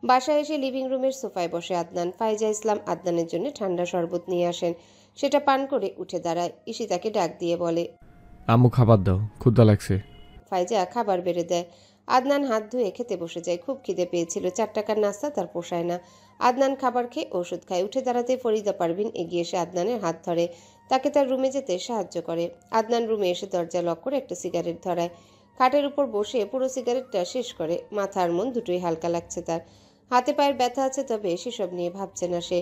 বাসায় এসে লিভিং রুমের সোফায় বসে আদনান। ফাইজা ইসলাম আদনানের জন্য ঠান্ডা শরবত নিয়ে আসেন। সেটা পান করে উঠে দাঁড়ায়। ঈশিতাকে ডাক দিয়ে বলে, আম্মু খাবার দাও, ক্ষুধা লাগছে। ফাইজা খাবার বেড়ে দেয়। আদনান হাত ধুয়ে খেতে বসে যায়। খুব খিদে পেয়েছিল। 4 টাকার নাস্তা তার পোষায় না। আদনান খাবার খেয়ে ওষুধ খায়। উঠে দাঁড়াতে ফরিদা পারভিন এগিয়ে এসে আদনানের হাত ধরে, তাকে তার রুমে যেতে সাহায্য করে। আদনান রুমে এসে দরজা লক করে একটা সিগারেট ধরায়। খাটের উপর বসে পুরো সিগারেটটা শেষ করে। মাথা আর মন দুটোই হালকা লাগছে তার। হাতে পায়ের ব্যথা আছে, তবে সেসব নিয়ে ভাবছে না সে।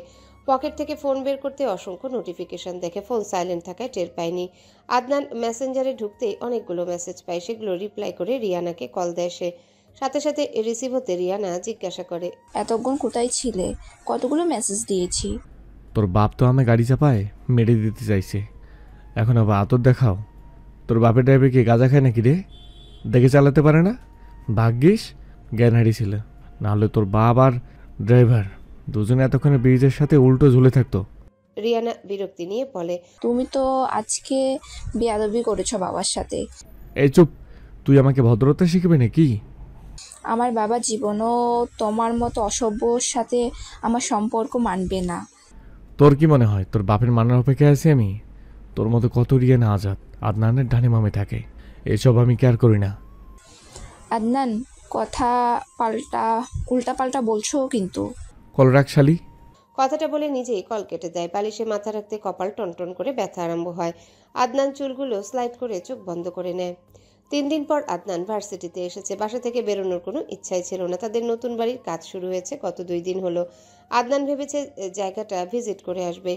পকেট থেকে ফোন বের করতে অসংখ্য নোটিফিকেশন দেখে। ফোন সাইলেন্ট থাকায় টের পায়নি। আদনান মেসেঞ্জারে ঢুকতেই অনেকগুলো মেসেজ পায়। সেগুলো রিপ্লাই করে রিয়ানাকে কল দেয় সে। সাথে সাথে রিসিভ হতে রিয়ানা জিজ্ঞাসা করে, এতক্ষণ কোথায় ছিলে? কতগুলো মেসেজ দিয়েছি। তোর বাপ তো আমি গাড়ি চাপায় মেরে দিতে চাইছে, এখন আবার আতর দেখাও। তোর বাপের ড্রাইভার কি গাঁজা খায় নাকি রে? দেখে চালাতে পারে না? ভাগ্যিস জ্ঞান হারিয়েছিল, নাহলে তোর বাপ আর ড্রাইভার দুজনে এতক্ষণে ব্রিজের সাথে উল্টো ঝুলে থাকতো। রিয়ানা বিরক্তি নিয়ে বলে, তুমি তো আজকে বেয়াদবি করেছো বাবার সাথে। এই চুপ, তুই আমাকে ভদ্রতা শিখবে নাকি? আমার বাবা জীবনও তোমার মতো অসভ্যর সাথে আমার সম্পর্ক মানবে না। তোর কি মনে হয় তোর বাপের মানার অপেক্ষায় আছি আমি? তোর মতো কত রিয়ানা আজাদ আদনানের ডানে মামে থাকে, এসব আমি কেয়ার করি না। আদনান, কথা উল্টা পাল্টা বলছো কিন্তু। কল রাখ শালি। কথাটা বলে নিজেই কল কেটে দেয়। বালিশে মাথা রাখতে কপাল টনটন করে ব্যথা আরম্ভ হয়। আদনান চুলগুলো স্লাইড করে চোখ বন্ধ করে নেয়। 3 দিন পর আদনান ভার্সিটিতে এসেছে। বাসা থেকে বেরোনোর কোনো ইচ্ছাই ছিল না। তাদের নতুন বাড়ির কাজ শুরু হয়েছে গত 2 দিন হলো। আদনান ভেবেছে জায়গাটা ভিজিট করে আসবে।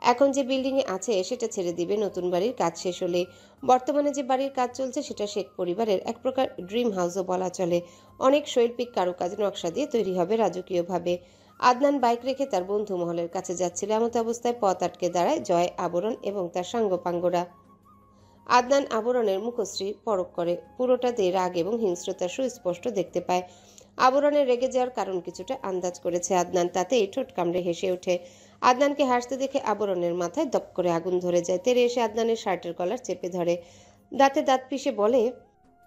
এখন যে বিল্ডিংয়ে আছে সেটা ছেড়ে দিবে নতুন বাড়ির কাজ শেষ হলে। বর্তমানে যে বাড়ির কাজ চলছে সেটা শেখ পরিবারের এক প্রকার ড্রিম হাউসও বলা চলে। অনেক শৈল্পিক কারুকাজ নকশা দিয়ে তৈরি হবে রাজকীয়ভাবে। আদনান বাইক রেখে তার বন্ধু মহলের কাছে যাচ্ছিল। এমত অবস্থায় পথ আটকে দাঁড়ায় জয়, আবরণ এবং তার সাঙ্গপাঙ্গরা। আদনান আবরণের মুখশ্রী পরখ করে। পুরোটাতে রাগ এবং হিংস্রতা সুস্পষ্ট দেখতে পায়। আবরণের রেগে যাওয়ার কারণ কিছুটা আন্দাজ করেছে আদনান, তাতেই ঠোঁট কামড়ে হেসে ওঠে। আদনানকে হাসতে দেখে আবরণের মাথায় দপ করে আগুন ধরে যায়। তেরে এসে আদনানের শার্টের কলার চেপে ধরে, দাঁতে দাঁত পিষে বলে,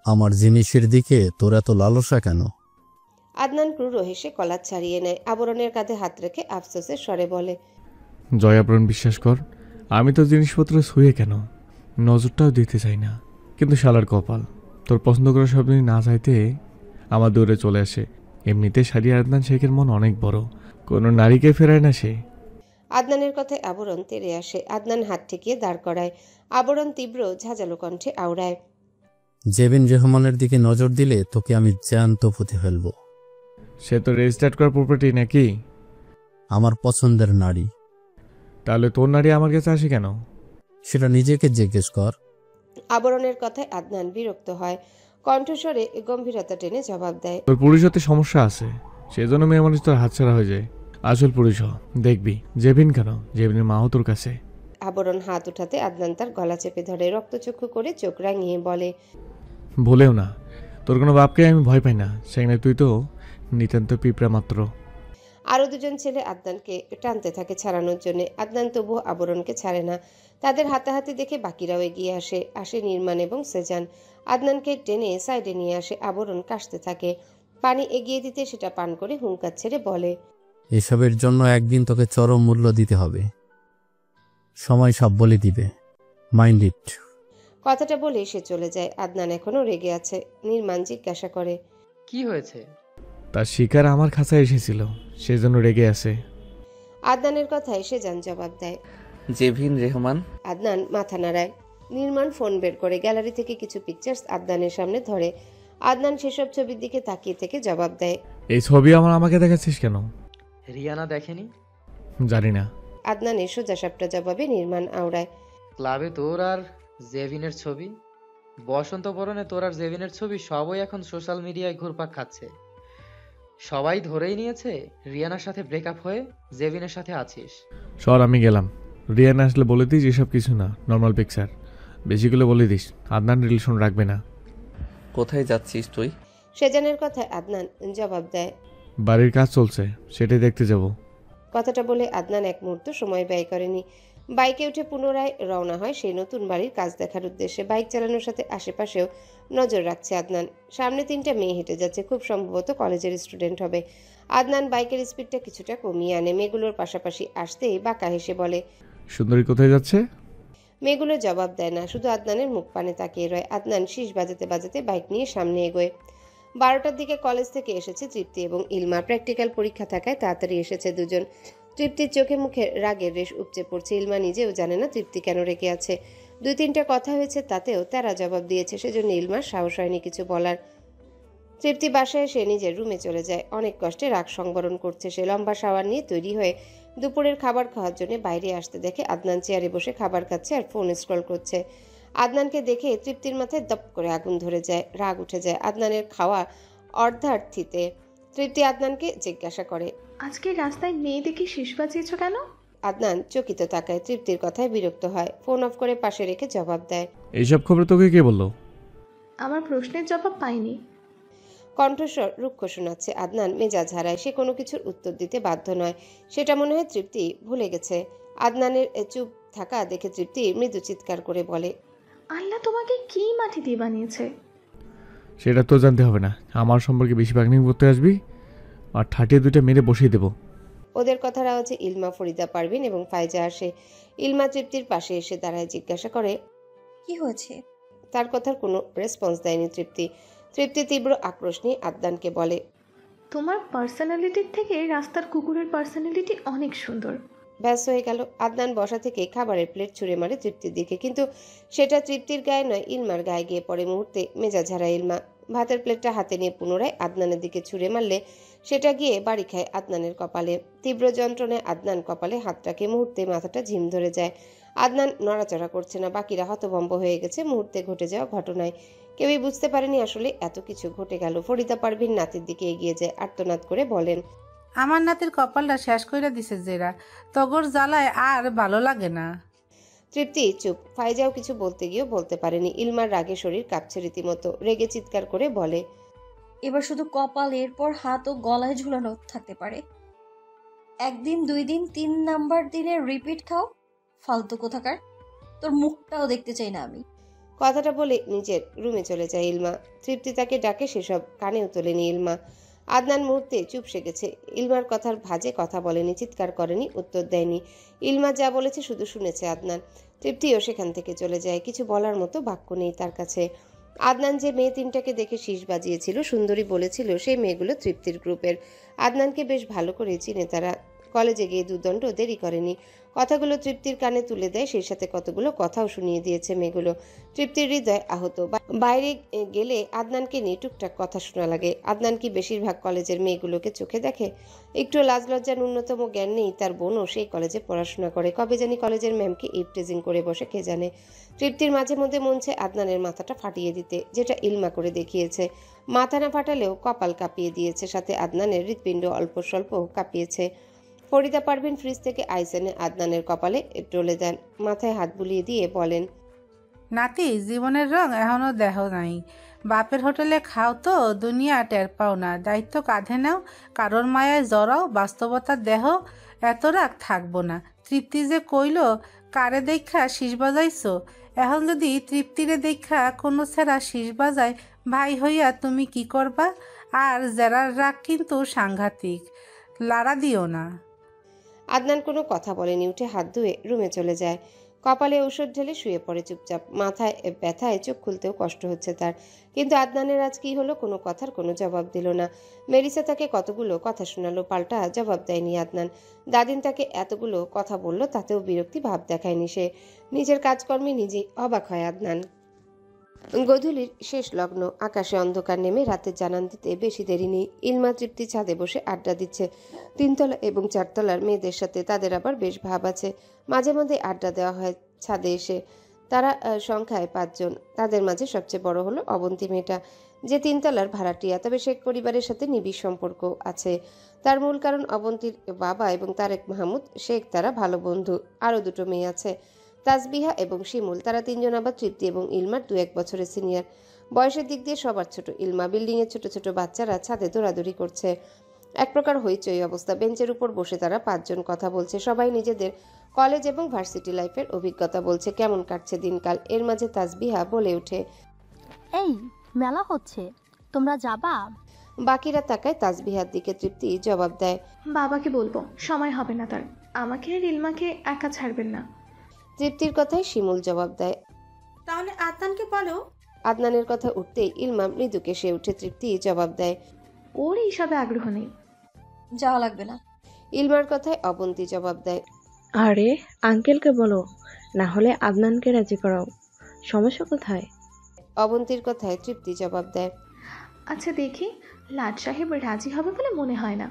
আমার জিনিসের দিকে তোর এত লালসা কেন? আদনান ক্রুড় হেসে কলার ছাড়িয়ে নেয়। আবরণের কাঁধে হাত রেখে আফসোসের স্বরে বলে, জয় আবরণ, বিশ্বাস কর আমি তো জিনিসপত্র ছুঁয়ে কেন নজরটাও দিতে চাই না, কিন্তু শালার কপাল তোর পছন্দ করা সব দিন না চাইতে আমার দৌড়ে চলে আসে। এমনিতে শাড়ি আদনান শেখের মন অনেক বড়, কোনো নারীকে ফেরায় না সে। আদনানের কথায় আবরণ তেরে আসে। আদনান হাত ঠেকিয়ে দাঁড় করায়। আবরণ তীব্র ঝাঁঝালো কণ্ঠে আওড়ায়, জেবিন রহমানের দিকে নজর দিলে তোকে আমি জ্যান্ত পুঁতে ফেলবো। সে তো রেজিস্টার্ড করা প্রপার্টি নাকি? আমার পছন্দের নারী। তাহলে তোর নারী আমার কাছে আসে কেন? সেটা নিজেকে জিজ্ঞেস কর। আবরণের কথায় আদনান বিরক্ত হয়। কণ্ঠস্বরে গম্ভীরতা টেনে জবাব দেয়, তোর পুরুষত্বে সমস্যা আছে, সেজন্য মেয়ে মানুষ তোর হাতছাড়া হয়ে যায়। আসল পুরুষ হ, দেখবি। জেবিন কেন, জেবিনের মাও তোর কাছে। আবরণ হাত উঠাতে আদনান তার গলা চেপে ধরে রক্তচক্ষু করে চোখ রাঙিয়ে বলে, ভুলেও না, তোর কোনো বাপকে আমি ভয় পাই না, সেখানে তুই তো নিতান্ত পিঁপড়া মাত্র। আরও 2জন ছেলে আদনানকে টানতে থাকে ছাড়ানোর জন্য। আদনান তবুও আবরণকে ছাড়ে না। তাদের হাতাহাতি দেখে বাকিরাও এগিয়ে আসে নির্মাণ এবং সেজান। আদনানকে টেনে সাইডে নিয়ে আসে। আবরণ কাশতে থাকে। পানি এগিয়ে দিতে সেটা পান করে হুঙ্কার ছেড়ে বলে, এসবের জন্য একদিন তোকে চরম মূল্য দিতে হবে। সময় সব বলে দিবে, মাইন্ড ইট। কথাটা বলে সে চলে যায়। আদনান এখনো রেগে আছে। নির্মাণ জিজ্ঞাসা করে, কি হয়েছে? তার শিকার আমার কাছে এসেছিল, সেজন্য রেগে আছে। আদনানের কথায় সেজান জবাব দেয়, জেভিন রহমান। আদনান মাথা নাড়ায়। নির্মাণ ফোন বের করে গ্যালারি থেকে কিছু পিকচার্স আদনানের সামনে ধরে। আদনান সেসব ছবির দিকে তাকিয়ে থেকে জবাব দেয়, এই ছবি আমাকে দেখাচ্ছিস কেন? রিয়ানা দেখেনি? জানি না। আদনানের সোজাসাপটা জবাবে নির্মাণ আওড়ায়, ক্লাবে তোর আর জেভিনের ছবি, বসন্ত বরণে তোর আর জেভিনের ছবি সবই এখন সোশ্যাল মিডিয়ায় ঘুরপাক খাচ্ছে। সবাই ধরেই নিয়েছে রিয়ানার সাথে ব্রেকআপ হয়ে জেভিনের সাথে আছিস। সর, আমি গেলাম। রিয়ানা আসলে বলে দিস এসব কিছু না, নর্মাল পিকচার। বেশিগুলো বলে দিস, আদনান রিলেশন রাখবে না। কোথায় যাচ্ছিস তুই? সেজানের কথায় আদনান জবাব দেয়, বাড়ির কাজ চলছে, সেটাই দেখতে যাব। কথাটা বলে আদনান এক মুহূর্ত সময় ব্যয় করেনি। বাইকে উঠে পুনরায় রওনা হয় সেই নতুন বাড়ির কাজ দেখার উদ্দেশ্যে। বাইক চালানোর সাথে আশেপাশেও নজর রাখছে আদনান। সামনে 3টা মেয়ে হেঁটে যাচ্ছে, খুব সম্ভবত কলেজের স্টুডেন্ট হবে। আদনান বাইকের স্পিডটা কিছুটা কমিয়ে আনে। মেয়েগুলোর পাশাপাশি আসতেই বাঁকা হেসে বলে। সুন্দরী কোথায় যাচ্ছে? মেয়েগুলো জবাব দেয় না, শুধু আদনানের মুখ পানে তাকিয়ে রয়। আদনান শীষ বাজাতে বাজাতে বাইক নিয়ে সামনে এগোয়। 12টার দিকে কলেজ থেকে এসেছে তৃপ্তি এবং ইলমা। প্র্যাকটিক্যাল পরীক্ষা থাকায় তাড়াতাড়ি এসেছে দুজন। তৃপ্তির চোখে মুখে রাগের রেশ উপচে পড়ছে। ইলমা নিজেও জানে না তৃপ্তি কেন রেগে আছে। 2-3টা কথা হয়েছে, তাতেও তারা জবাব দিয়েছে, সেজন্য ইলমার সাহস হয়নি কিছু বলার। তৃপ্তি বাসায় এসে নিজের রুমে চলে যায়। অনেক কষ্টে রাগ সংবরণ করছে সে। লম্বা শাওয়ার নিয়ে তৈরি হয়ে দুপুরের খাবার খাওয়ার জন্য বাইরে আসতে দেখে আদনান চেয়ারে বসে খাবার খাচ্ছে আর ফোন স্ক্রল করছে। আদনানকে দেখে তৃপ্তির মাথায় দপ করে আগুন ধরে যায়, রাগ উঠে যায় আদনানের খাওয়া অর্ধার্থিতে। তৃপ্তি আদনানকে জিজ্ঞাসা করে, আজকে রাস্তায় মেয়ে দেখে শীষ বাজিয়েছ কেন? আদনান চকিত তাকায়, তৃপ্তির কথায় বিরক্ত হয়, ফোন অফ করে পাশে রেখে জবাব দেয়। এইসব খবর তোকে কে বললো? আমার প্রশ্নের জবাব পাইনি। কণ্ঠস্বর রুক্ষ শোনাচ্ছে। আদনান মেজাজ হারায়, সে কোনো কিছুর উত্তর দিতে বাধ্য নয়। সেটা মনে হয় তৃপ্তি ভুলে গেছে। আদনানের চুপ থাকা দেখে তৃপ্তি মৃদু চিৎকার করে বলে, আল্লাহ তোমাকে কি মাটি দিয়ে বানিয়েছে? সেটা তো জানতে হবে না। আমার সম্পর্কে বেশি বাগনিং করতে আসবি আর ঠাটিয়ে 2টা মেরে বসিয়ে দেবো। ওদের কথার আওয়াজে ইলমা, ফরিদা, পারভিন এবং ফাইজা আসে। ইলমা তৃপ্তির পাশে এসে দাঁড়ায়, জিজ্ঞাসা করে, কি হয়েছে? তার কথার কোনো রেসপন্স দেয়নি তৃপ্তি। তৃপ্তি তীব্র আক্রোশ নিয়ে আদনানকে বলে, তোমার পার্সোনালিটির থেকে রাস্তার কুকুরের পার্সোনালিটি অনেক সুন্দর। ব্যাস হয়ে গেল। আদনান বসা থেকে খাবারের প্লেট ছুঁড়ে মারে তৃপ্তির দিকে, কিন্তু সেটা তৃপ্তির গায়ে নয়, ইলমার গায়ে গিয়ে পড়ে। মুহূর্তে মেজাজ হারায় ইলমা। ভাতের প্লেটটা হাতে নিয়ে পুনরায় আদনানের দিকে ছুঁড়ে মারলে সেটা গিয়ে বাড়ি খায় আদনানের কপালে। তীব্র যন্ত্রণায় আদনান কপালে হাত রাখে, মুহূর্তে মাথাটা ঝিম ধরে যায়। আদনান নড়াচড়া করছে না, বাকিরা হতভম্ব হয়ে গেছে মুহূর্তে ঘটে যাওয়া ঘটনায়। কেউই বুঝতে পারেনি আসলে এত কিছু ঘটে গেল। ফরিদা পারভিন নাতির দিকে এগিয়ে যায়, আর্তনাদ করে বলেন, আমার নাতির কপালটা শেষ কইরা দিছে যেরা, তগর জ্বালায় আর ভালো লাগে না। তৃপ্তি চুপ। ফাইজাও কিছু বলতে গিয়েও বলতে পারেনি। ইলমার রাগে শরীর কাঁপছে রীতিমতো, রেগে চিৎকার করে বলে, এবার শুধু কপাল, এরপর হাত ও গলায় ঝুলানো থাকতে পারে। 1 দিন 2 দিন 3 নাম্বার দিনে রিপিট খাও, ফালতু কোথাকার। তোর মুখটাও দেখতে চাই না আমি। কথাটা বলে নিজের রুমে চলে যায় ইলমা। তৃপ্তি তাকে ডাকে, সেসব কানেও তোলেনি ইলমা। আদনান মুহূর্তে চুপসে গেছে। ইলমার কথার ভাঁজে কথা বলেনি, চিৎকার করেনি, উত্তর দেয়নি। ইলমা যা বলেছে শুধু শুনেছে আদনান। তৃপ্তিও সেখান থেকে চলে যায়, কিছু বলার মতো বাক্য নেই তার কাছে। আদনান যে মেয়ে 3টাকে দেখে শীষ বাজিয়েছিল, সুন্দরী বলেছিল, সেই মেয়েগুলো তৃপ্তির গ্রুপের। আদনানকে বেশ ভালো করে চিনে তারা। কলেজে গিয়ে দুদণ্ড দেরি করেনি, কথাগুলো তৃপ্তির কানে তুলে দেয়, সেই সাথে কতগুলো কথাও শুনিয়ে দিয়েছে মেয়েগুলো। তৃপ্তির হৃদয় আহত। বাইরে গেলে আদনানকে নিয়ে টুকটাক কথা শোনা লাগে। আদনান কি বেশিরভাগ কলেজের মেয়েগুলোকে চোখে দেখে? একটু লাজ লজ্জার ন্যূনতম জ্ঞান নেই তার। বোনও সেই কলেজে পড়াশোনা করে, কবে জানি কলেজের ম্যামকে ইপটেজিং করে বসে কে জানে। তৃপ্তির মাঝে মধ্যে মন চায় আদনানের মাথাটা ফাটিয়ে দিতে, যেটা ইলমা করে দেখিয়েছে। মাথা না ফাটালেও কপাল কাঁপিয়ে দিয়েছে, সাথে আদনানের হৃৎপিণ্ড অল্প স্বল্প কাঁপিয়েছে। ফরিদা পারভিন ফ্রিজ থেকে আইস এনে আদনানের কপালে ডলে দেন, মাথায় হাত বুলিয়ে দিয়ে বলেন, নাতি, জীবনের রং এখনো দেহ নাই। বাপের হোটেলে খাও তো দুনিয়া টের পাও না। দায়িত্ব কাঁধে নাও, কারোর মায়ায় জড়াও, বাস্তবতার দেহ। এত রাগ থাকবো না। তৃপ্তি যে কইল কারে দেখা শীষ বাজাইছো, এখন যদি তৃপ্তিরে দেখা কোনো ছেঁড়া শীষ বাজায়, ভাই হইয়া তুমি কি করবা? আর জেরার রাগ কিন্তু সাংঘাতিক, লাড়া দিও না। আদনান কোনো কথা বলেনি, উঠে হাত ধুয়ে রুমে চলে যায়। কপালে ঔষধ ঢেলে শুয়ে পড়ে চুপচাপ। মাথায় ব্যথায় চোখ খুলতেও কষ্ট হচ্ছে তার। কিন্তু আদনানের আজ কি হলো? কোনো কথার কোনো জবাব দিল না। মেরিসা তাকে কতগুলো কথা শোনালো, পাল্টা জবাব দেয়নি আদনান। দাদিন তাকে এতগুলো কথা বলল, তাতেও বিরক্তি ভাব দেখায়নি সে। নিজের কাজকর্মে নিজেই অবাক হয় আদনান। গধূলির শেষ লগ্ন, আকাশে অন্ধকার নেমে রাতের জানান দিতে বেশি দেরি নেই। ইলমা তৃপ্তি ছাদে বসে আড্ডা দিচ্ছে 3তলা এবং 4তলার মেয়েদের সাথে। তাদের আবার বেশ ভাব আছে, মাঝে মধ্যে আড্ডা দেওয়া হয় ছাদে এসে। তারা সংখ্যায় 5 জন। তাদের মাঝে সবচেয়ে বড় হলো অবন্তী মেয়েটা, যে 3তলার ভাড়াটিয়া, তবে শেখ পরিবারের সাথে নিবিড় সম্পর্ক আছে। তার মূল কারণ অবন্তীর বাবা এবং তারেক মাহমুদ শেখ, তারা ভালো বন্ধু। আরও 2টো মেয়ে আছে, তাসবিহা এবং শিমুল। তারা 3 জন আবার তৃপ্তি এবং ইলমার 2-1 বছরের সিনিয়র। বয়সের দিক দিয়ে সবার ছোট ইলমা। বিল্ডিংয়ের ছোট ছোট বাচ্চারা ছাদে দৌড়াদৌড়ি করছে। এক প্রকার হইচই অবস্থা। বেঞ্চের উপর বসে তারা 5 জন কথা বলছে। সবাই নিজেদের কলেজ এবং ভার্সিটি লাইফের অভিজ্ঞতা বলছে কেমন কাটছে দিনকাল। এর মাঝে তাসবিহা বলে ওঠে, এই মেলা হচ্ছে, তোমরা যাবা? বাকিরা তাকায় তাসবিহার দিকে। তৃপ্তি জবাব দেয়, বাবাকে বলবো, সময় হবে না তার। আমাকে আর ইলমাকে একা ছাড়বেন না। তৃপ্তির কথায় শিমুল জবাব দেয়, তাহলে আদনানকে বলো। আদনানের কথা উঠতেই ইলমা মৃদু কেসে উঠে। তৃপ্তি জবাব দেয়, ওর এইসবে আগ্রহ নেই। যাওয়া লাগবে না। ইলমার কথায় অবন্তী জবাব দেয়, আরে আঙ্কেলকে বলো, না হলে আদনানকে রাজি করাও। সমস্যা কোথায়? অবন্তীর কথায় তৃপ্তি জবাব দেয়, আচ্ছা দেখি, লাট সাহেব রাজি হবে বলে মনে হয় না।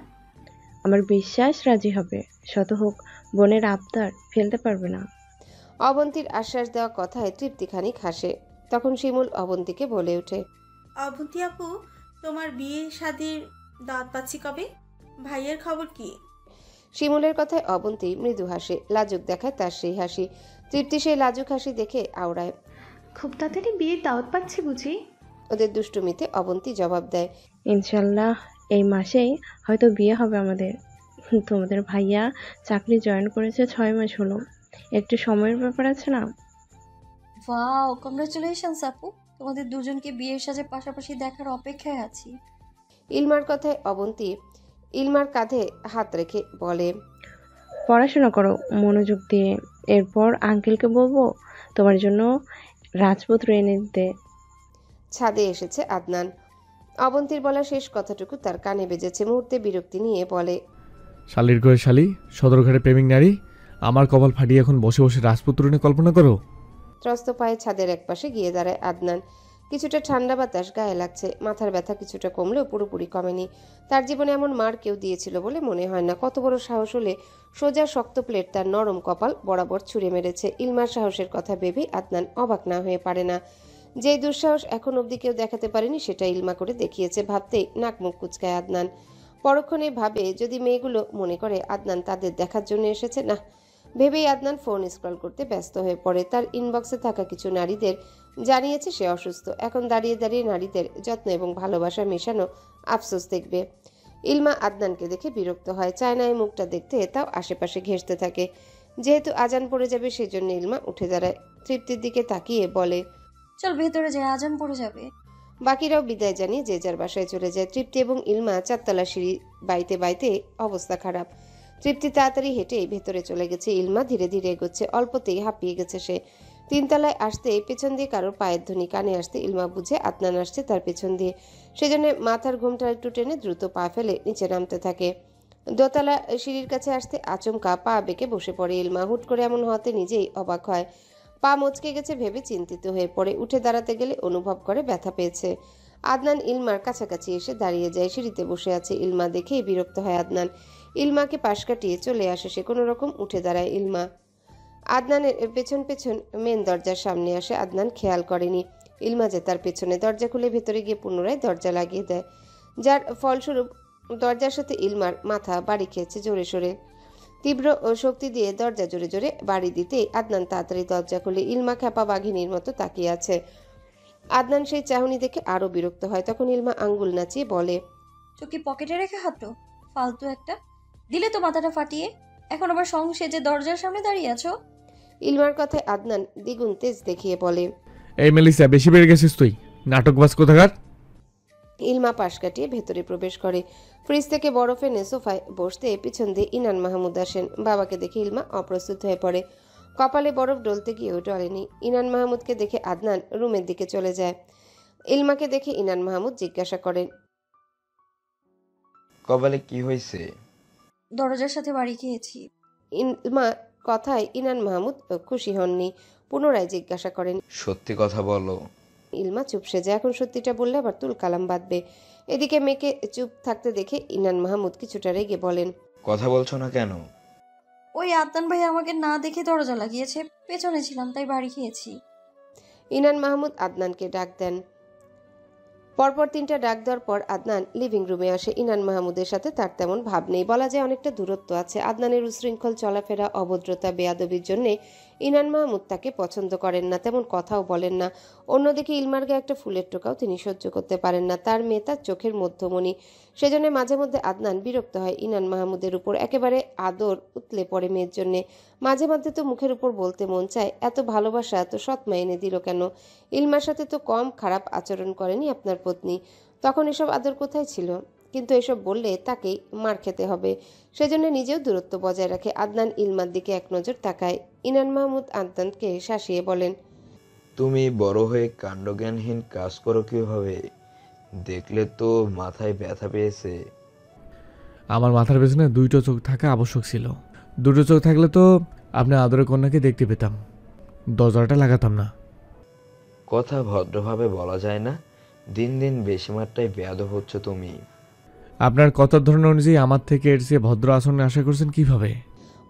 আমার বিশ্বাস রাজি হবে। শত হোক বোনের আবদার ফেলতে পারবে না। অবন্তীর আশ্বাস দেওয়া কথায় তৃপ্তি খানিক হাসে। তখন শিমুল অবন্তীকে বলে ওঠে, অবন্তী আপু, তোমার বিয়ে শাদির দাওয়াত পাচ্ছি কবে? ভাইয়ের খবর কি? শিমুলের কথায় অবন্তী মৃদু হাসে। লাজুক দেখায় তার সেই হাসি। তৃপ্তি সেই লাজুক হাসি দেখে আওড়ায়, খুব তাড়াতাড়ি বিয়ের দাওয়াত পাচ্ছি বুঝি? ওদের দুষ্টুমিতে অবন্তী জবাব দেয়, ইনশাল্লাহ এই মাসেই হয়তো বিয়ে হবে আমাদের। তোমাদের ভাইয়া চাকরি জয়েন করেছে 6 মাস হলো। একটু সময়ের ব্যাপার আছে না? ওয়াও, কংগ্রাচুলেশনস আপু। তোমাদের দুজনকে বিয়ের সাজে পাশাপাশি দেখার অপেক্ষায় আছি। ইলমার কথায় অবন্তী ইলমার কাঁধে হাত রেখে বলে, পড়াশোনা করো মনোযোগ দিয়ে। এরপর আঙ্কেলকে বলবো তোমার জন্য রাজপুত্র এনে দিতে। ছাদে এসেছে আদনান। অবন্তীর বলা শেষ কথাটুকু তার কানে বেজেছে। মুহূর্তে বিরক্তি নিয়ে বলে, শালির ঘরে শালি, সদরঘাটে প্রেমিক নারী, আমার কপাল ফাটিয়ে এখন বসে বসে রাজপুত্র নিয়ে কল্পনা করো। ত্রস্ত পায়ে ছাদের একপাশে গিয়ে দাঁড়ায় আদনান। কিছুটা ঠান্ডা বাতাস গায়ে লাগছে। মাথার ব্যথা কিছুটা কমলেও পুরোপুরি কমেনি। তার জীবনে এমন মার কেউ দিয়েছিল বলে মনে হয় না। কত বড় সাহস হলে সোজা শক্ত প্লেট তার নরম কপাল বরাবর ছুঁড়ে মেরেছে। ইলমার সাহসের কথা ভেবে আদনান অবাক না হয়ে পারে না। যে দুঃসাহস এখন অবধি কেউ দেখাতে পারেনি সেটা ইলমা করে দেখিয়েছে। ভাবতেই নাক মুখ কুচকায় আদনান। পরক্ষণে ভাবে যদি মেয়েগুলো মনে করে আদনান তাদের দেখার জন্য এসেছে, না ভেবেই আদনান ফোন স্ক্রল করতে ব্যস্ত হয়ে পড়ে। তার ইনবক্সে থাকা কিছু নারীদের জানিয়েছে সে অসুস্থ। এখন দাঁড়িয়ে দাঁড়িয়ে নারীদের যত্ন এবং ভালোবাসা মেশানো আফসোস দেখবে। ইলমা আদনানকে দেখে বিরক্ত হয়, চায় না এই মুখটা দেখতে, তাও আশেপাশে ঘেঁষতে থাকে। যেহেতু আজান পড়ে যাবে সেজন্য ইলমা উঠে দাঁড়ায়। তৃপ্তির দিকে তাকিয়ে বলে, চল ভেতরে যাই, আজান পড়ে যাবে। বাকিরাও বিদায় জানিয়ে যে যার বাসায় চলে যায়। তৃপ্তি এবং ইলমা চারতলা সিঁড়ি বাইতে বাইতে অবস্থা খারাপ। তৃপ্তি তাড়াতাড়ি হেঁটে ভেতরে চলে গেছে। ইলমা ধীরে ধীরে এগোচ্ছে। অল্পতেই হাঁপিয়ে গেছে সে। 3 তলায় আসতে পেছন দিয়ে কারোর পায়ের ধ্বনি কানে আসতে ইলমা বুঝে আদনান আসছে তার পেছন দিয়ে। সেজন্য মাথার ঘুমটা একটু টেনে দ্রুত পা ফেলে নিচে নামতে থাকে। 2 তলা সিঁড়ির কাছে আসতে আচমকা পা বেঁকে বসে পড়ে ইলমা। হুট করে এমন হওয়াতে নিজেই অবাক হয়। পা মচকে গেছে ভেবে চিন্তিত হয়ে পড়ে। উঠে দাঁড়াতে গেলে অনুভব করে ব্যথা পেয়েছে। আদনান ইলমার কাছাকাছি এসে দাঁড়িয়ে যায়। সিঁড়িতে বসে আছে ইলমা দেখেই বিরক্ত হয় আদনান। ইলমাকে পাশ কাটিয়ে চলে আসে সে। কোনো রকম উঠে দাঁড়ায় ইলমা। আদনানের পেছন পেছন মেন দরজার সামনে আসে। আদনান খেয়াল করেনি ইলমা যে তার পেছনে। দরজা খুলে ভেতরে গিয়ে পুনরায় দরজা লাগিয়ে দেয়, যার ফলস্বরূপ দরজার সাথে ইলমার মাথা বাড়ি খেয়েছে জোরে সোরে। তীব্র শক্তি দিয়ে দরজা জোরে জোরে বাড়ি দিতেই আদনান তাড়াতাড়ি দরজা খুলে। ইলমা খ্যাপা বাঘিনীর মতো তাকিয়ে আছে। আদনান সেই চাহনি দেখে আরো বিরক্ত হয়। তখন ইলমা আঙ্গুল নাচিয়ে বলে, চোখে পকেটে রেখে হাঁটো, ফালতু একটা। দিলে তো মাথাটা ফাটিয়ে। এখন আবার সং সেজে দরজার সামনে দাঁড়িয়ে আছো। ইলমার কথায় আদনান দ্বিগুণ তেজ দেখিয়ে বলে, এই মেলিসা, বেশি বেড়ে গেছিস তুই, নাটকবাজ কোথাকার। ইলমা পাশ কাটিয়ে ভেতরে প্রবেশ করে। ফ্রিজ থেকে বরফ এনে সোফায় বসতে পিছন দিয়ে ইনান মাহমুদ আসেন। বাবাকে দেখে ইলমা অপ্রস্তুত হয়ে পড়ে। কপালে বরফ ডলতে গিয়েও ডলেনি। ইনান মাহমুদকে দেখে আদনান রুমের দিকে চলে যায়। ইলমাকে দেখে ইনান মাহমুদ জিজ্ঞাসা করেন, কপালে কি হয়েছে? দরজার সাথে বাড়ি খেয়েছি। ইলমা কথায় ইনান মাহমুদ খুশি হননি। পুনরায় জিজ্ঞাসা করেন, সত্যি কথা বলো। ইলমা চুপসে যায়। এখন সত্যিটা বললে আবার তুল কালাম বাঁধবে। এদিকে মেয়েকে চুপ থাকতে দেখে ইনান মাহমুদ কিছুটা রেগে বলেন, কথা বলছো না কেন? ওই আদনান ভাই আমাকে না দেখে দরজা লাগিয়েছে, পেছনে ছিলাম তাই বাড়ি খেয়েছি। ইনান মাহমুদ আদনানকে ডাক দেন। পরপর 3টা ডাক দেওয়ার পর আদনান লিভিং রুমে আসে। ইনান মাহমুদের সাথে তার তেমন ভাব নেই, বলা যায় অনেকটা দূরত্ব আছে। আদনানের উশৃঙ্খল চলাফেরা, অভদ্রতা, বেয়াদবির জন্যে ইনান মাহমুদ তাকে পছন্দ করেন না, তেমন কথাও বলেন না। অন্যদিকে ইলমার গায়ে একটা ফুলের টোকাও তিনি সহ্য করতে পারেন না। তার মেয়ে তার চোখের মধ্যমণি, সেজন্য মাঝে মধ্যে আদনান বিরক্ত হয় ইনান মাহমুদের উপর। একেবারে আদর উতলে পড়ে মেয়ের জন্যে। মাঝে মধ্যে তো মুখের উপর বলতে মন চায়, এত ভালোবাসা এত সৎমা এনে দিল কেন? ইলমার সাথে তো কম খারাপ আচরণ করেনি আপনার পত্নী, তখন এসব আদর কোথায় ছিল? কিন্তু এসব বললে তাকেই মার খেতে হবে, সেজন্য নিজেও দূরত্ব বজায় রাখে। আদনান ইলমার দিকে এক নজর তাকায়। ইনান মাহমুদ আদনানকে শাসিয়ে বলেন, তুমি বড় হয়ে কাণ্ডজ্ঞানহীন কাজ করো কিভাবে? দেখলে তো মাথায় ব্যথা পেয়েছে। আমার মাথার পেছনে দুইটো চোখ থাকা আবশ্যক ছিল। দুটো চোখ থাকলে তো আপনার আদরের কন্যাকে দেখতে পেতাম, দরজাটা লাগাতাম না। কথা ভদ্রভাবে বলা যায় না? দিন দিন বেশি মাত্রায় বেয়াদব হচ্ছ তুমি। আপনার কথার ধরন অনুযায়ী আমার থেকে এর চেয়ে ভদ্র আচরণ আশা করছেন কিভাবে?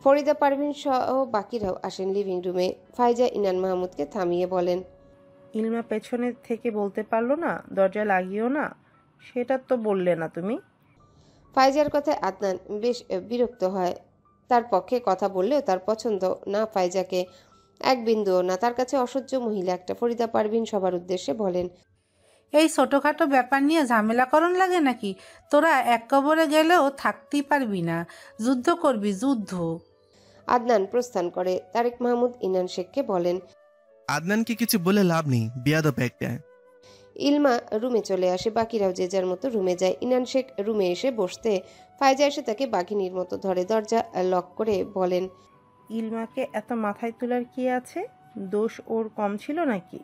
ফরিদা পারভিন সহ বাকিরাও আসেন লিভিং রুমে। ফাইজা ইনান মাহমুদকে থামিয়ে বলেন, ইলমা পেছনে থেকে বলতে পারলো না দরজা লাগিও না, সেটা তো বললে না তুমি। ফাইজার কথায় আদনান বেশ বিরক্ত হয়। তার পক্ষে কথা বললেও তার পছন্দ না ফাইজাকে, এক বিন্দুও না। তার কাছে অসহ্য মহিলা একটা। ফরিদা পারভিন সবার উদ্দেশ্যে বলেন, এই ছোটোখাটো ব্যাপার নিয়ে ঝামেলা করণ লাগে নাকি? তোরা এক কবরে গেলেও থাকতেই পারবি না, যুদ্ধ করবি, যুদ্ধ। আদনান প্রস্থান করে। তারেক মাহমুদ ইনান শেখকে বলেন, আদনানকে কিছু বলে লাভ নেই, বিয়াদব একটা। ইলমা রুমে চলে আসে। বাকিরাও যে যার মতো রুমে যায়। ইনান শেখ রুমে এসে বসতে ফাইজা এসে তাকে বাঘিনীর মতো ধরে। দরজা লক করে বলেন, ইলমাকে এত মাথায় তোলার কি আছে? দোষ ওর কম ছিল নাকি?